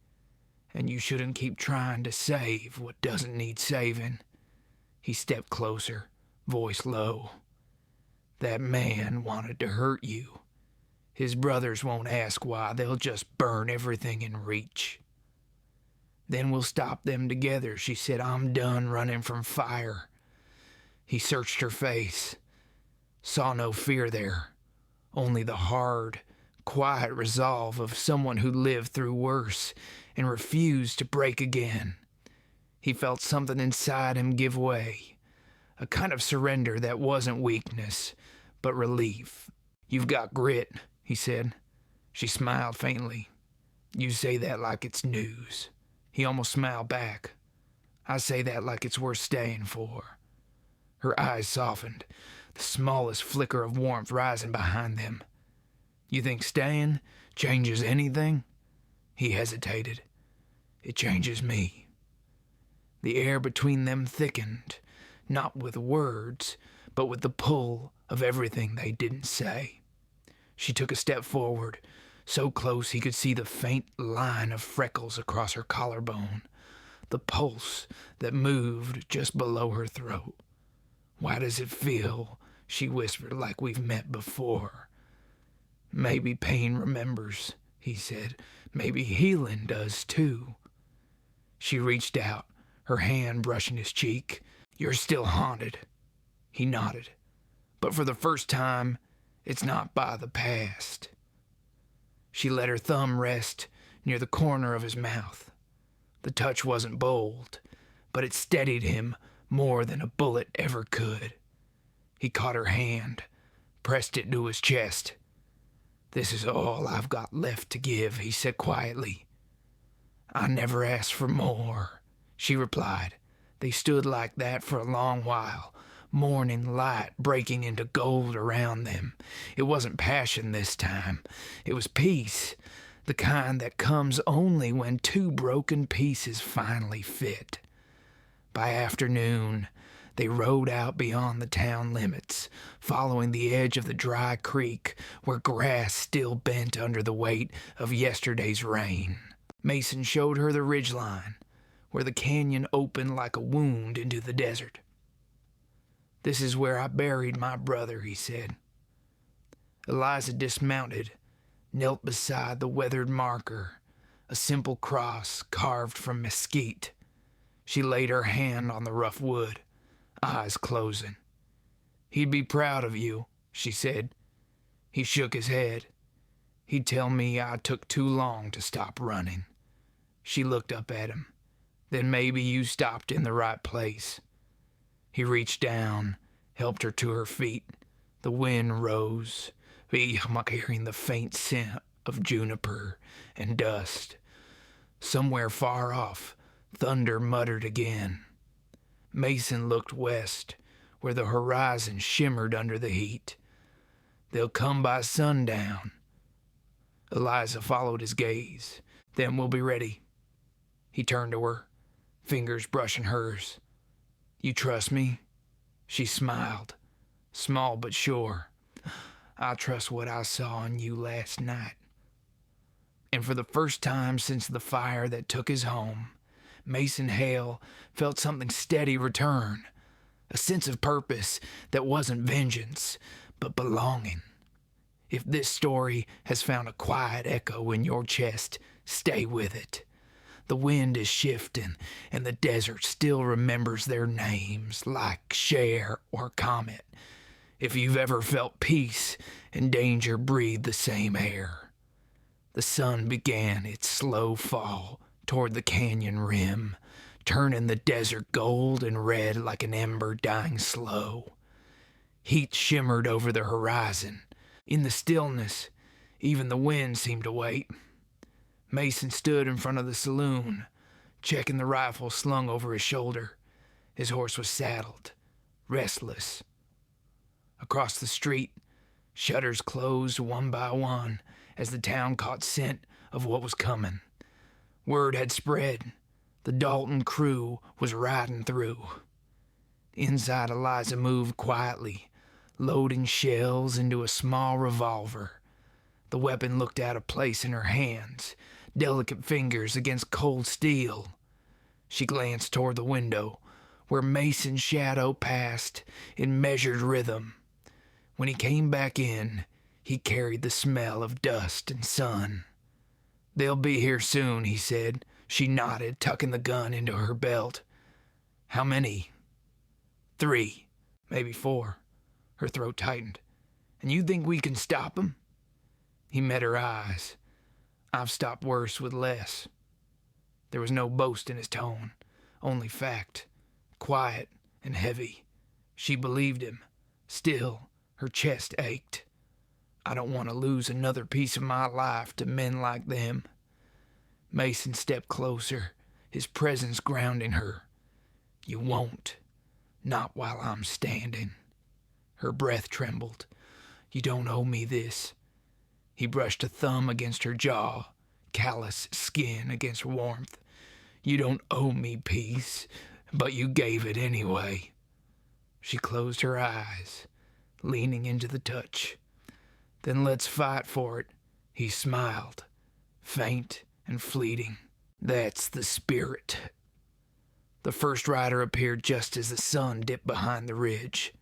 "And you shouldn't keep trying to save what doesn't need saving." He stepped closer, voice low. "That man wanted to hurt you. His brothers won't ask why. They'll just burn everything in reach." "Then we'll stop them together," she said. "I'm done running from fire." He searched her face, saw no fear there, only the hard, quiet resolve of someone who lived through worse and refused to break again. He felt something inside him give way, a kind of surrender that wasn't weakness, but relief. "You've got grit," he said. She smiled faintly. "You say that like it's news." He almost smiled back. "I say that like it's worth staying for." Her eyes softened, the smallest flicker of warmth rising behind them. "You think staying changes anything?" He hesitated. "It changes me." The air between them thickened, not with words, but with the pull of everything they didn't say. She took a step forward, so close he could see the faint line of freckles across her collarbone, the pulse that moved just below her throat. "Why does it feel," she whispered, "like we've met before?" "Maybe pain remembers," he said. "Maybe healing does too." She reached out, her hand brushing his cheek. "You're still haunted." He nodded. "But for the first time, it's not by the past." She let her thumb rest near the corner of his mouth. The touch wasn't bold, but it steadied him more than a bullet ever could. He caught her hand, pressed it to his chest. "This is all I've got left to give," he said quietly. "I never asked for more," she replied. They stood like that for a long while, morning light breaking into gold around them. It wasn't passion this time. It was peace, the kind that comes only when two broken pieces finally fit. By afternoon, they rode out beyond the town limits, following the edge of the dry creek where grass still bent under the weight of yesterday's rain. Mason showed her the ridgeline, where the canyon opened like a wound into the desert. "This is where I buried my brother," he said. Eliza dismounted, knelt beside the weathered marker, a simple cross carved from mesquite. She laid her hand on the rough wood, eyes closing. "He'd be proud of you," she said. He shook his head. "He'd tell me I took too long to stop running." She looked up at him. "Then maybe you stopped in the right place." He reached down, helped her to her feet. The wind rose, hearing the faint scent of juniper and dust. Somewhere far off, thunder muttered again. Mason looked west, where the horizon shimmered under the heat. "They'll come by sundown." Eliza followed his gaze. "Then we'll be ready." He turned to her, fingers brushing hers. "You trust me?" She smiled, small but sure. "I trust what I saw in you last night." And for the first time since the fire that took his home, Mason Hale felt something steady return, a sense of purpose that wasn't vengeance, but belonging. If this story has found a quiet echo in your chest, stay with it. The wind is shifting, and the desert still remembers their names, like Cher or Comet. If you've ever felt peace and danger breathe the same air. The sun began its slow fall toward the canyon rim, turning the desert gold and red like an ember dying slow. Heat shimmered over the horizon. In the stillness, even the wind seemed to wait. Mason stood in front of the saloon, checking the rifle slung over his shoulder. His horse was saddled, restless. Across the street, shutters closed one by one as the town caught scent of what was coming. Word had spread. The Dalton crew was riding through. Inside, Eliza moved quietly, loading shells into a small revolver. The weapon looked out of place in her hands, delicate fingers against cold steel. She glanced toward the window, where Mason's shadow passed in measured rhythm. When he came back in, he carried the smell of dust and sun. "They'll be here soon," he said. She nodded, tucking the gun into her belt. "How many?" "3, maybe 4. Her throat tightened. "And you think we can stop 'em?" He met her eyes. "I've stopped worse with less." There was no boast in his tone, only fact, quiet and heavy. She believed him. Still, her chest ached. "I don't want to lose another piece of my life to men like them." Mason stepped closer, his presence grounding her. "You won't. Not while I'm standing." Her breath trembled. "You don't owe me this." He brushed a thumb against her jaw, callous skin against warmth. "You don't owe me peace, but you gave it anyway." She closed her eyes, leaning into the touch. "Then let's fight for it." He smiled, faint and fleeting. "That's the spirit." The first rider appeared just as the sun dipped behind the ridge.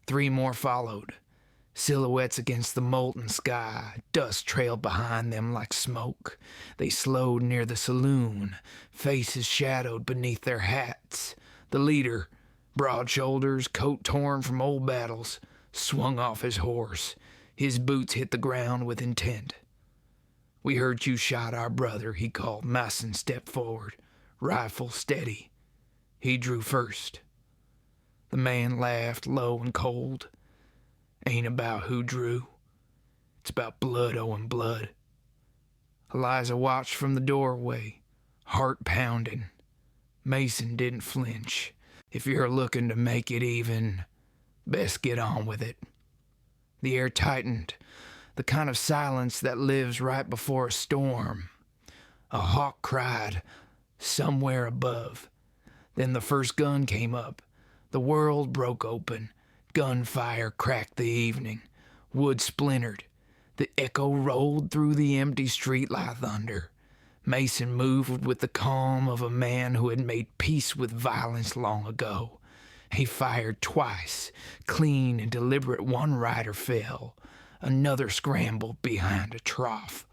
3 more followed, silhouettes against the molten sky. Dust trailed behind them like smoke. They slowed near the saloon, faces shadowed beneath their hats. The leader, broad shoulders, coat torn from old battles, swung off his horse. His boots hit the ground with intent. "We heard you shot our brother," he called. Mason stepped forward, rifle steady. He drew first. The man laughed low and cold. "Ain't about who drew. It's about blood owing blood." Eliza watched from the doorway, heart pounding. Mason didn't flinch. "If you're looking to make it even, best get on with it." The air tightened, the kind of silence that lives right before a storm. A hawk cried somewhere above. Then the first gun came up. The world broke open. Gunfire cracked the evening. Wood splintered. The echo rolled through the empty street like thunder. Mason moved with the calm of a man who had made peace with violence long ago. He fired twice, clean and deliberate. One rider fell. Another scrambled behind a trough.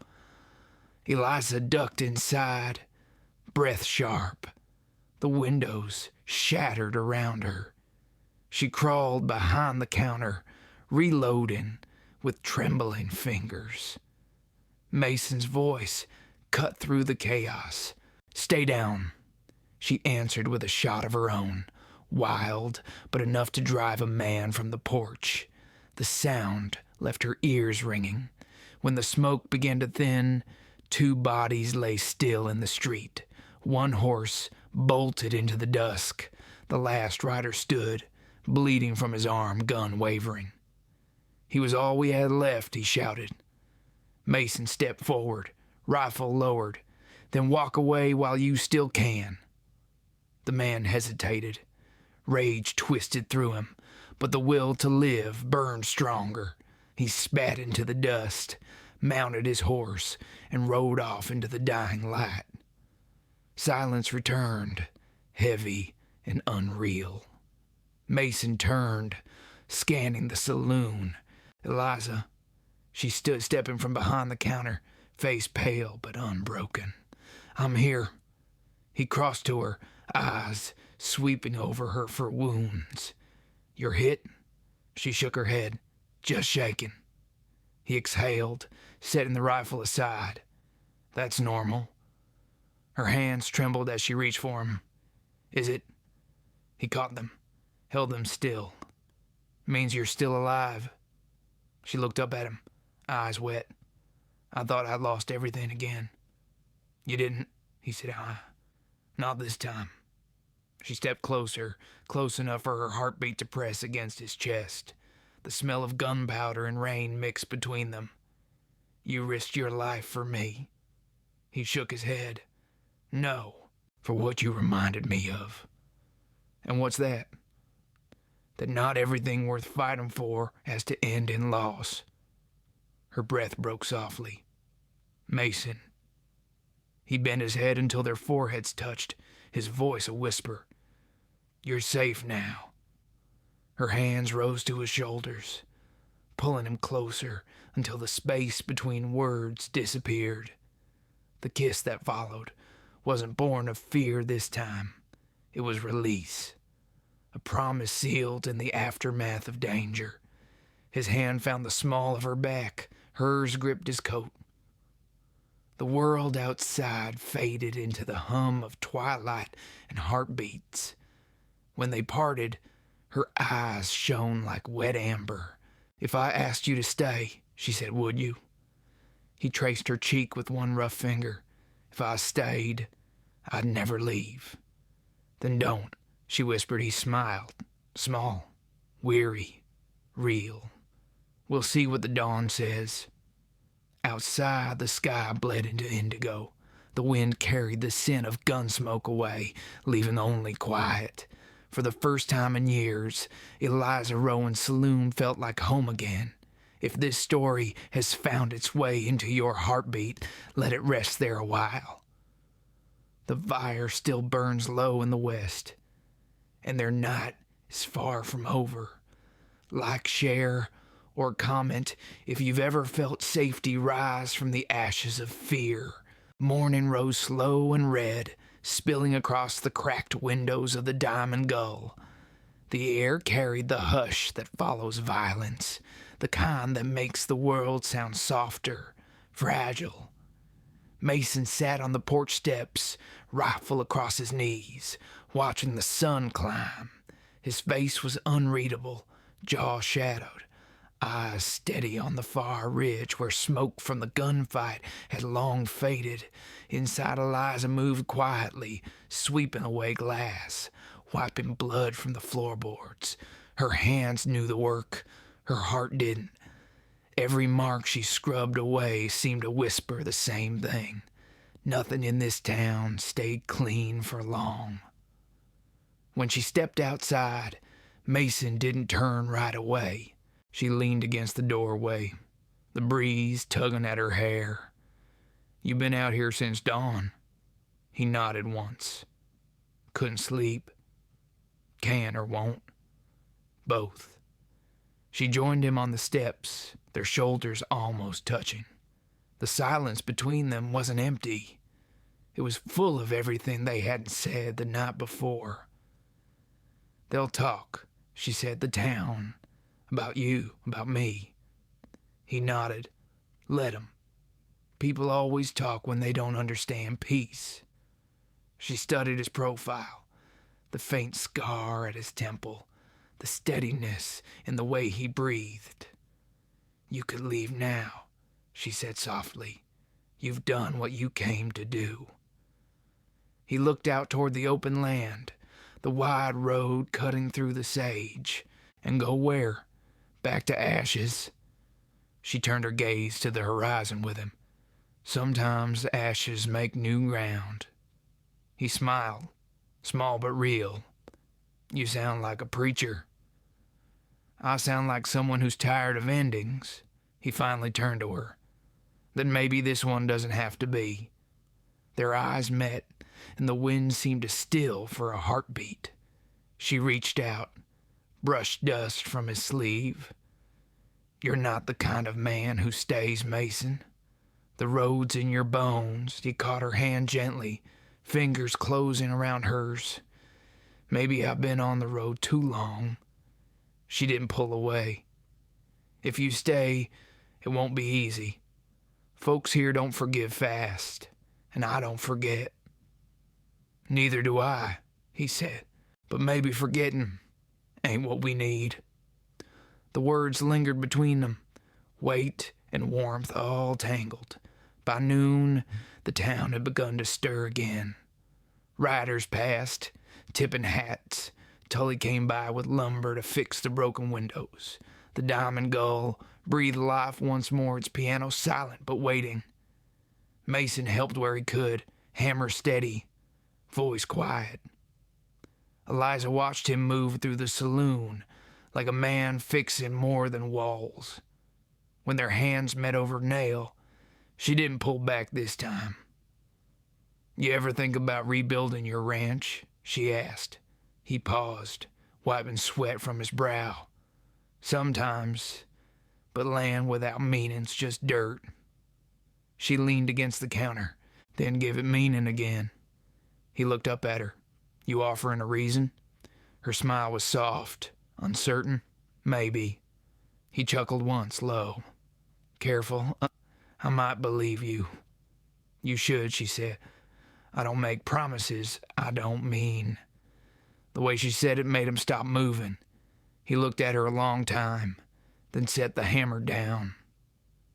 Eliza ducked inside, breath sharp. The windows shattered around her. She crawled behind the counter, reloading with trembling fingers. Mason's voice cut through the chaos. "Stay down," she answered with a shot of her own, wild but enough to drive a man from the porch. The sound left her ears ringing. When the smoke began to thin, 2 bodies lay still in the street. One horse bolted into the dusk. The last rider stood, bleeding from his arm, gun wavering. "He was all we had left," he shouted. Mason stepped forward, rifle lowered. "Then walk away while you still can." The man hesitated. Rage twisted through him, but the will to live burned stronger. He spat into the dust, mounted his horse, and rode off into the dying light. Silence returned, heavy and unreal. Mason turned, scanning the saloon. Eliza. She stood stepping from behind the counter, face pale but unbroken. "I'm here." He crossed to her, eyes sweeping over her for wounds. "You're hit?" She shook her head, "Just shaken." He exhaled, setting the rifle aside. "That's normal." Her hands trembled as she reached for him. "Is it?" He caught them, held them still. "Means you're still alive." She looked up at him, eyes wet. "I thought I'd lost everything again." "You didn't," he said. Not this time." She stepped closer, close enough for her heartbeat to press against his chest. The smell of gunpowder and rain mixed between them. "You risked your life for me." He shook his head. "No, for what you reminded me of." "And what's that?" "That not everything worth fighting for has to end in loss." Her breath broke softly. "Mason." He bent his head until their foreheads touched, his voice a whisper. "You're safe now." Her hands rose to his shoulders, pulling him closer until the space between words disappeared. The kiss that followed wasn't born of fear this time. It was release, a promise sealed in the aftermath of danger. His hand found the small of her back, hers gripped his coat. The world outside faded into the hum of twilight and heartbeats. When they parted, her eyes shone like wet amber. "If I asked you to stay," she said, "would you?" He traced her cheek with one rough finger. "If I stayed, I'd never leave." "Then don't," she whispered. He smiled, small, weary, real. "We'll see what the dawn says." Outside, the sky bled into indigo. The wind carried the scent of gun smoke away, leaving only quiet. For the first time in years, Eliza Rowan's saloon felt like home again. If this story has found its way into your heartbeat, let it rest there a while. The fire still burns low in the west, and their night is far from over. Like, share, or comment if you've ever felt safety rise from the ashes of fear. Morning rose slow and red, spilling across the cracked windows of the Diamond Gull. The air carried the hush that follows violence, the kind that makes the world sound softer, fragile. Mason sat on the porch steps, rifle across his knees, watching the sun climb. His face was unreadable, jaw shadowed, eyes steady on the far ridge where smoke from the gunfight had long faded. Inside, Eliza moved quietly, sweeping away glass, wiping blood from the floorboards. Her hands knew the work, her heart didn't. Every mark she scrubbed away seemed to whisper the same thing. Nothing in this town stayed clean for long. When she stepped outside, Mason didn't turn right away. She leaned against the doorway, the breeze tugging at her hair. "You been out here since dawn?" He nodded once. "Couldn't sleep." "Can or won't?" "Both." She joined him on the steps, their shoulders almost touching. The silence between them wasn't empty. It was full of everything they hadn't said the night before. "They'll talk," she said, "the town. About you, about me." He nodded. "Let 'em. People always talk when they don't understand peace." She studied his profile, the faint scar at his temple, the steadiness in the way he breathed. "You could leave now," she said softly. "You've done what you came to do." He looked out toward the open land, the wide road cutting through the sage. And go where? Back to ashes? She turned her gaze to the horizon with him. "Sometimes ashes make new ground." He smiled, small but real. "You sound like a preacher." "I sound like someone who's tired of endings." He finally turned to her. "Then maybe this one doesn't have to be." Their eyes met, and the wind seemed to still for a heartbeat. She reached out, brushed dust from his sleeve. "You're not the kind of man who stays, Mason. The road's in your bones." He caught her hand gently, fingers closing around hers. "Maybe I've been on the road too long." She didn't pull away. "If you stay, it won't be easy. Folks here don't forgive fast, and I don't forget." "Neither do I," he said. "But maybe forgetting ain't what we need." The words lingered between them, weight and warmth all tangled. By noon, the town had begun to stir again. Riders passed, tipping hats. Tully came by with lumber to fix the broken windows. The Diamond Gull breathed life once more, its piano silent but waiting. Mason helped where he could, hammer steady, voice quiet. Eliza watched him move through the saloon like a man fixing more than walls. When their hands met over nail, she didn't pull back this time. "You ever think about rebuilding your ranch?" she asked. He paused, wiping sweat from his brow. "Sometimes, but land without meaning's just dirt." She leaned against the counter, then gave it meaning again. He looked up at her. "You offering a reason?" Her smile was soft, uncertain. "Maybe." He chuckled once, low. "Careful, I might believe you." "You should," she said. "I don't make promises I don't mean." The way she said it made him stop moving. He looked at her a long time, then set the hammer down.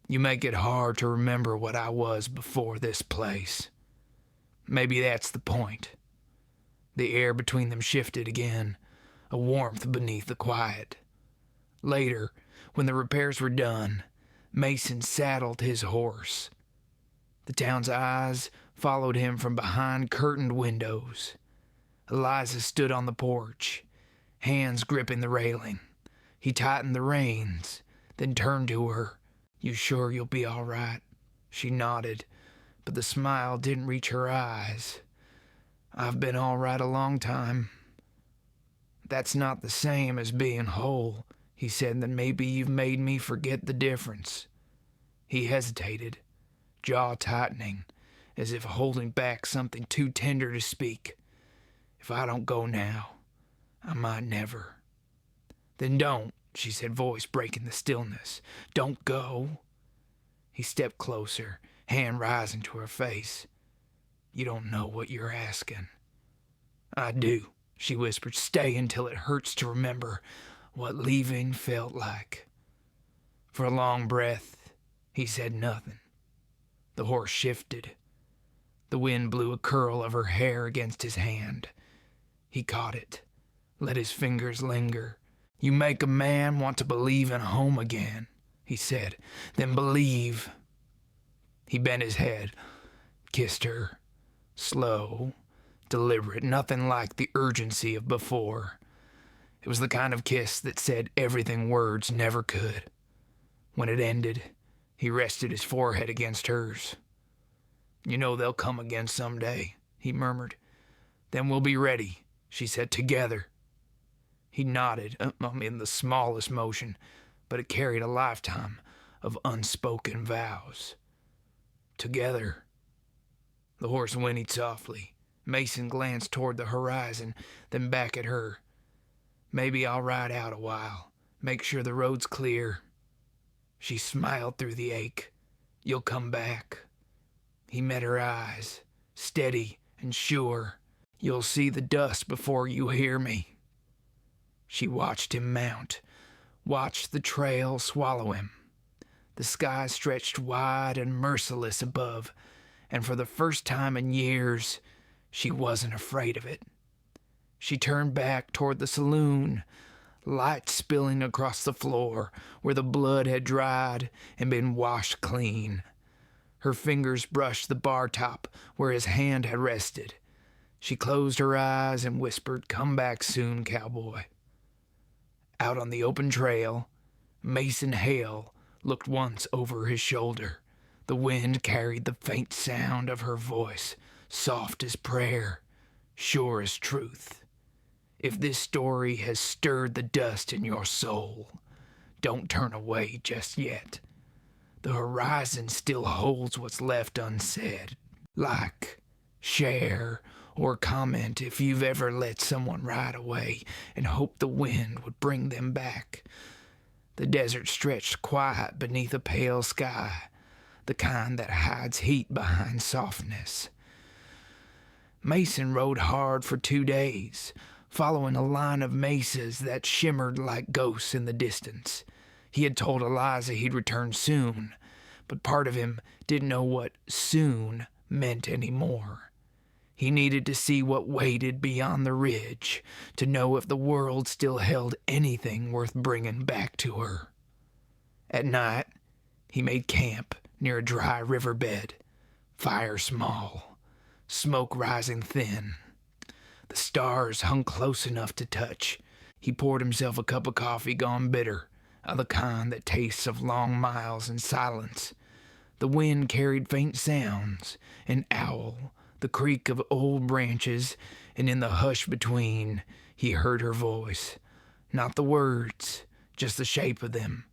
"You make it hard to remember what I was before this place." Maybe that's the point. The air between them shifted again, a warmth beneath the quiet. Later, when the repairs were done, Mason saddled his horse. The town's eyes followed him from behind curtained windows. Eliza stood on the porch, hands gripping the railing. He tightened the reins, then turned to her. "You sure you'll be all right?" She nodded, but the smile didn't reach her eyes. "I've been all right a long time." "That's not the same as being whole," he said. "Then maybe you've made me forget the difference." He hesitated, jaw tightening, as if holding back something too tender to speak. "If I don't go now, I might never." "Then don't," she said, voice breaking the stillness. "Don't go." He stepped closer, hand rising to her face. "You don't know what you're asking." "I do," she whispered. "Stay until it hurts to remember what leaving felt like." For a long breath, he said nothing. The horse shifted. The wind blew a curl of her hair against his hand. He caught it, let his fingers linger. "You make a man want to believe in home again," he said. "Then believe." He bent his head, kissed her, slow, deliberate, nothing like the urgency of before. It was the kind of kiss that said everything words never could. When it ended, he rested his forehead against hers. "You know they'll come again someday," he murmured. "Then we'll be ready," she said, "together." He nodded, in the smallest motion, but it carried a lifetime of unspoken vows. Together. The horse whinnied softly. Mason glanced toward the horizon, then back at her. "Maybe I'll ride out a while, make sure the road's clear." She smiled through the ache. "You'll come back." He met her eyes, steady and sure. "You'll see the dust before you hear me." She watched him mount, watched the trail swallow him. The sky stretched wide and merciless above, and for the first time in years, she wasn't afraid of it. She turned back toward the saloon, light spilling across the floor where the blood had dried and been washed clean. Her fingers brushed the bar top where his hand had rested. She closed her eyes and whispered, "Come back soon, cowboy." Out on the open trail, Mason Hale looked once over his shoulder. The wind carried the faint sound of her voice, soft as prayer, sure as truth. If this story has stirred the dust in your soul, don't turn away just yet. The horizon still holds what's left unsaid. Like, share, or comment if you've ever let someone ride away and hoped the wind would bring them back. The desert stretched quiet beneath a pale sky, the kind that hides heat behind softness. Mason rode hard for 2 days, following a line of mesas that shimmered like ghosts in the distance. He had told Eliza he'd return soon, but part of him didn't know what soon meant anymore. He needed to see what waited beyond the ridge, to know if the world still held anything worth bringing back to her. At night, he made camp near a dry riverbed, fire small, smoke rising thin. The stars hung close enough to touch. He poured himself a cup of coffee gone bitter, of the kind that tastes of long miles in silence. The wind carried faint sounds, an owl, the creak of old branches, and in the hush between, he heard her voice. Not the words, just the shape of them.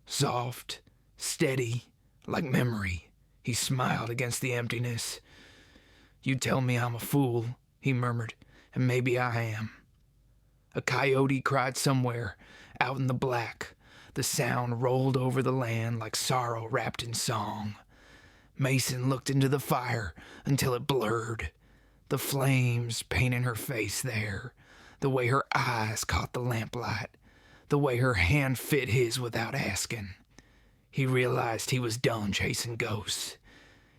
Soft, steady, like memory. He smiled against the emptiness. "You tell me I'm a fool," he murmured, "and maybe I am." A coyote cried somewhere, out in the black. The sound rolled over the land like sorrow wrapped in song. Mason looked into the fire until it blurred. The flames painted her face there, the way her eyes caught the lamplight, the way her hand fit his without asking. He realized he was done chasing ghosts.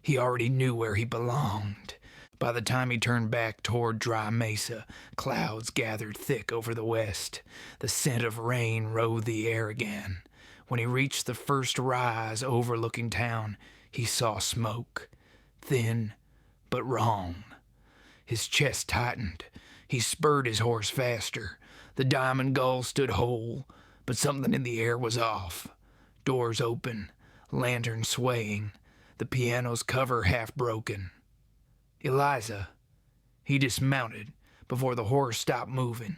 He already knew where he belonged. By the time he turned back toward Dry Mesa, clouds gathered thick over the west. The scent of rain rode the air again. When he reached the first rise overlooking town, he saw smoke, thin but wrong. His chest tightened. He spurred his horse faster. The Diamond Gull stood whole, but something in the air was off. Doors open, lantern swaying, the piano's cover half broken. "Eliza." He dismounted before the horse stopped moving,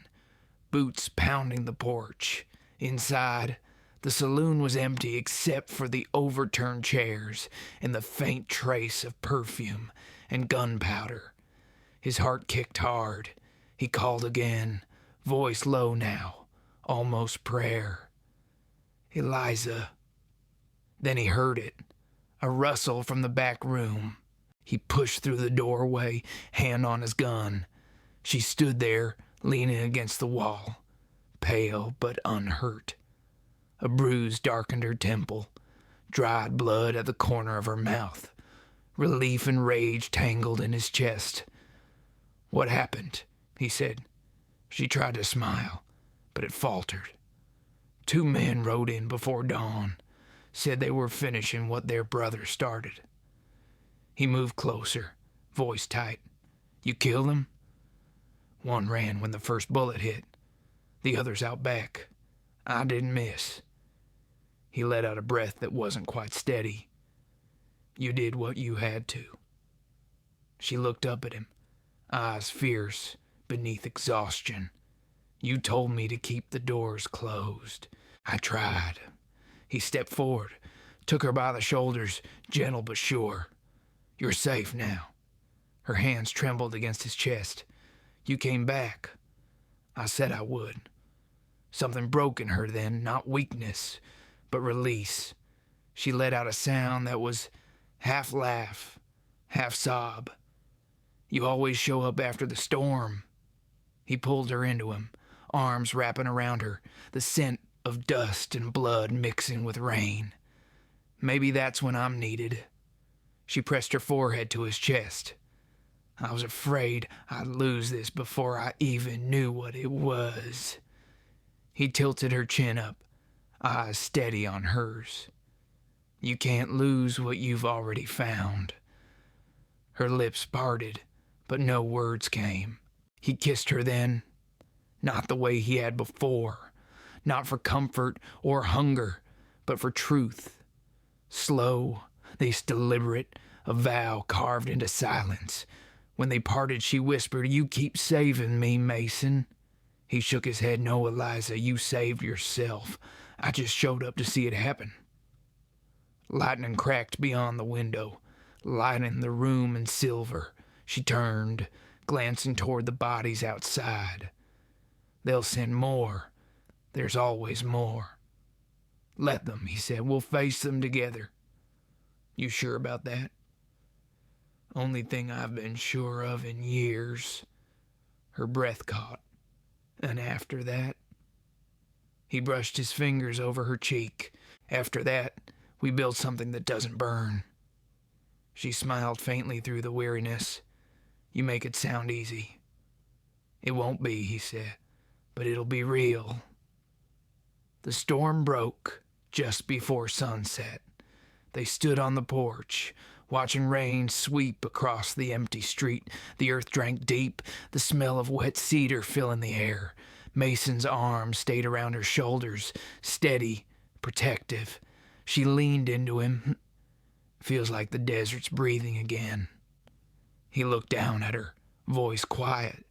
boots pounding the porch. Inside, the saloon was empty except for the overturned chairs and the faint trace of perfume and gunpowder. His heart kicked hard. He called again, voice low now, almost prayer. "Eliza." Then he heard it, a rustle from the back room. He pushed through the doorway, hand on his gun. She stood there, leaning against the wall, pale but unhurt. A bruise darkened her temple, dried blood at the corner of her mouth. Relief and rage tangled in his chest. "What happened?" he said. She tried to smile, but it faltered. "2 men rode in before dawn, said they were finishing what their brother started." He moved closer, voice tight. "You killed them?" One ran when the first bullet hit. The others out back. I didn't miss." He let out a breath that wasn't quite steady. "You did what you had to." She looked up at him, eyes fierce beneath exhaustion. "You told me to keep the doors closed. I tried." He stepped forward, took her by the shoulders, gentle but sure. "You're safe now." Her hands trembled against his chest. "You came back. I said I would." Something broke in her then, not weakness, but release. She let out a sound that was half laugh, half sob. "You always show up after the storm." He pulled her into him, arms wrapping around her, the scent of dust and blood mixing with rain. "Maybe that's when I'm needed." She pressed her forehead to his chest. "I was afraid I'd lose this before I even knew what it was." He tilted her chin up, eyes steady on hers. "You can't lose what you've already found." Her lips parted, but no words came. He kissed her then, not the way he had before, not for comfort or hunger, but for truth. Slow, this deliberate, a vow carved into silence. When they parted, she whispered, "You keep saving me, Mason." He shook his head. "No, Eliza, you saved yourself. I just showed up to see it happen." Lightning cracked beyond the window, lighting the room in silver. She turned, glancing toward the bodies outside. "They'll send more. There's always more." "Let them," he said. "We'll face them together." "You sure about that?" "Only thing I've been sure of in years." Her breath caught. "And after that?" He brushed his fingers over her cheek. "After that, we build something that doesn't burn." She smiled faintly through the weariness. "You make it sound easy." "It won't be," he said, "but it'll be real." The storm broke just before sunset. They stood on the porch, watching rain sweep across the empty street. The earth drank deep, the smell of wet cedar filling the air. Mason's arm stayed around her shoulders, steady, protective. She leaned into him. "Feels like the desert's breathing again." He looked down at her, voice quiet.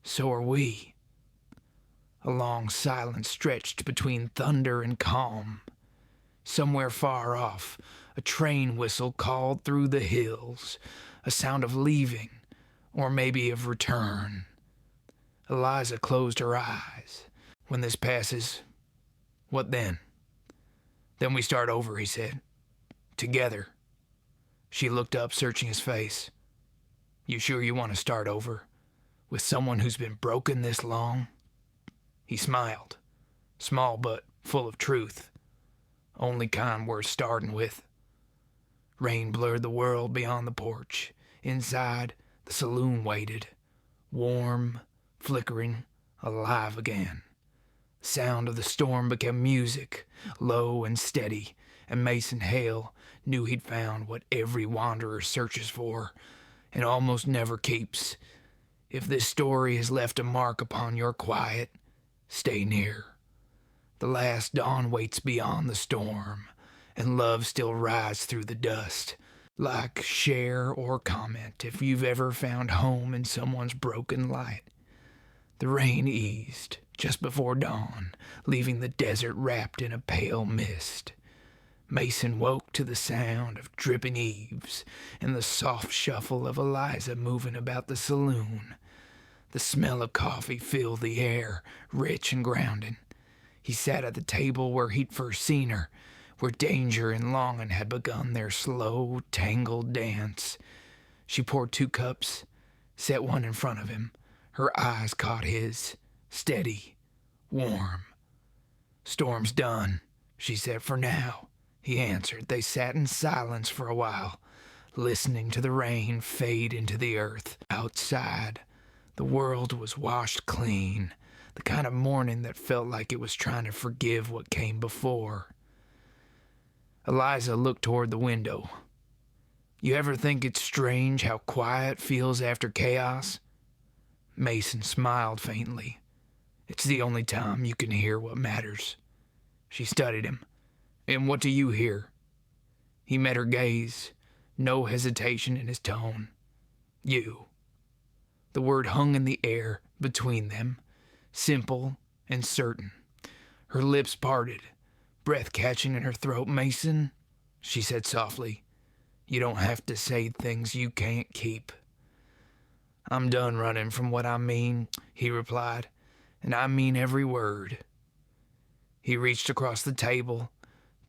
"So are we." A long silence stretched between thunder and calm. Somewhere far off, a train whistle called through the hills, a sound of leaving, or maybe of return. Eliza closed her eyes. "When this passes, what then?" "Then we start over," he said. "Together." She looked up, searching his face. "You sure you want to start over? With someone who's been broken this long?" He smiled, small but full of truth. "Only kind worth starting with." Rain blurred the world beyond the porch. Inside, the saloon waited, warm, flickering, alive again. The sound of the storm became music, low and steady, and Mason Hale knew he'd found what every wanderer searches for and almost never keeps. If this story has left a mark upon your quiet, stay near. The last dawn waits beyond the storm, and love still rides through the dust. Like, share, or comment if you've ever found home in someone's broken light. The rain eased just before dawn, leaving the desert wrapped in a pale mist. Mason woke to the sound of dripping eaves and the soft shuffle of Eliza moving about the saloon. The smell of coffee filled the air, rich and grounding. He sat at the table where he'd first seen her, where danger and longing had begun their slow, tangled dance. She poured 2 cups, set one in front of him. Her eyes caught his, steady, warm. "Storm's done," she said. "For now," he answered. They sat in silence for a while, listening to the rain fade into the earth. Outside, the world was washed clean, the kind of morning that felt like it was trying to forgive what came before. Eliza looked toward the window. "You ever think it's strange how quiet feels after chaos?" Mason smiled faintly. It's the only time you can hear what matters. She studied him. And what do you hear? He met her gaze, no hesitation in his tone. You. The word hung in the air between them, simple and certain. Her lips parted, breath catching in her throat. Mason, she said softly, you don't have to say things you can't keep. I'm done running from what I mean, he replied, and I mean every word. He reached across the table,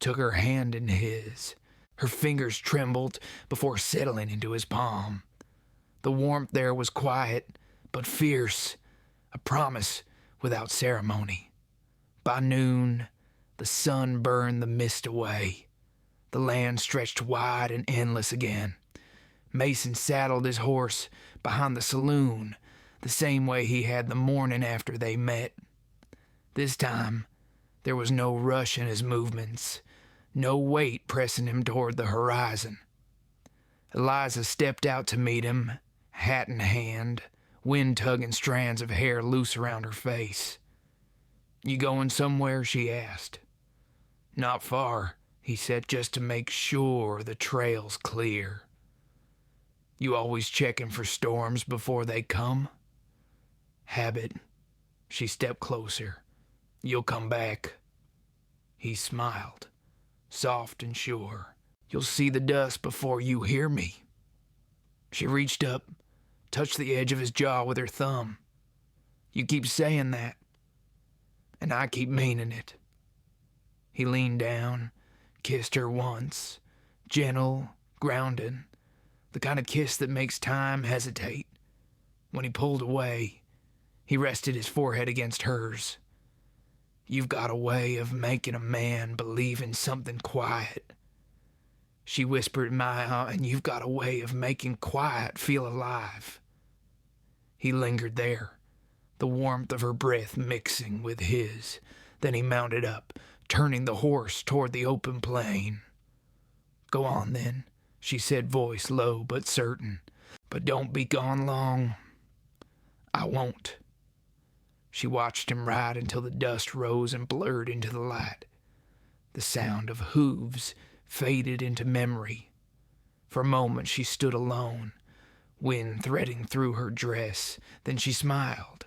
took her hand in his. Her fingers trembled before settling into his palm. The warmth there was quiet, but fierce, a promise without ceremony. By noon, the sun burned the mist away. The land stretched wide and endless again. Mason saddled his horse behind the saloon, the same way he had the morning after they met. This time, there was no rush in his movements, no weight pressing him toward the horizon. Eliza stepped out to meet him, hat in hand, wind-tugging strands of hair loose around her face. You going somewhere? She asked. Not far, he said, just to make sure the trail's clear. You always checking for storms before they come? Habit. She stepped closer. You'll come back. He smiled, soft and sure. You'll see the dust before you hear me. She reached up, touched the edge of his jaw with her thumb. You keep saying that, and I keep meaning it. He leaned down, kissed her once, gentle, grounded, the kind of kiss that makes time hesitate. When he pulled away, he rested his forehead against hers. You've got a way of making a man believe in something quiet. She whispered, Maya, and you've got a way of making quiet feel alive. He lingered there, the warmth of her breath mixing with his. Then he mounted up, turning the horse toward the open plain. Go on, then, she said, voice low but certain. But don't be gone long. I won't. She watched him ride until the dust rose and blurred into the light. The sound of hooves faded into memory. For a moment she stood alone, wind threading through her dress. Then she smiled,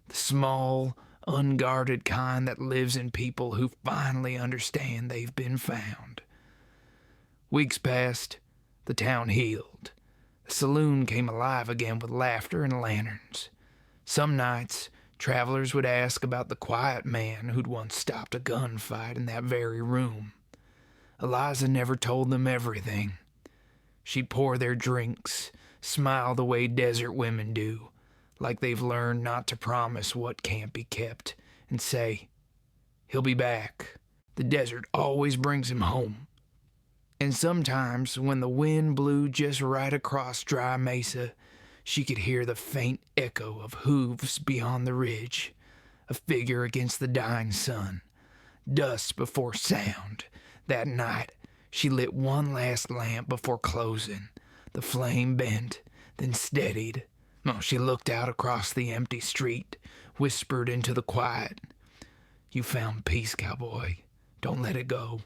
the small, unguarded kind that lives in people who finally understand they've been found. Weeks passed, the town healed. The saloon came alive again with laughter and lanterns. Some nights, travelers would ask about the quiet man who'd once stopped a gunfight in that very room. Eliza never told them everything. She'd pour their drinks, smile the way desert women do, like they've learned not to promise what can't be kept, and say, he'll be back. The desert always brings him home. And sometimes, when the wind blew just right across Dry Mesa, she could hear the faint echo of hooves beyond the ridge, a figure against the dying sun, dust before sound. That night, she lit one last lamp before closing. The flame bent, then steadied. She looked out across the empty street, whispered into the quiet. You found peace, cowboy. Don't let it go.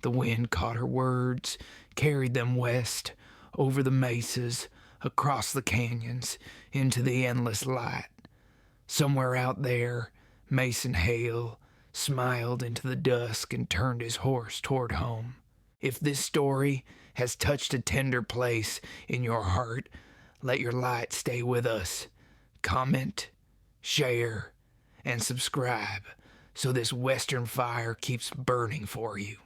The wind caught her words, carried them west, over the mesas, across the canyons, into the endless light. Somewhere out there, Mason Hale smiled into the dusk and turned his horse toward home. If this story has touched a tender place in your heart, let your light stay with us. Comment, share, and subscribe so this western fire keeps burning for you.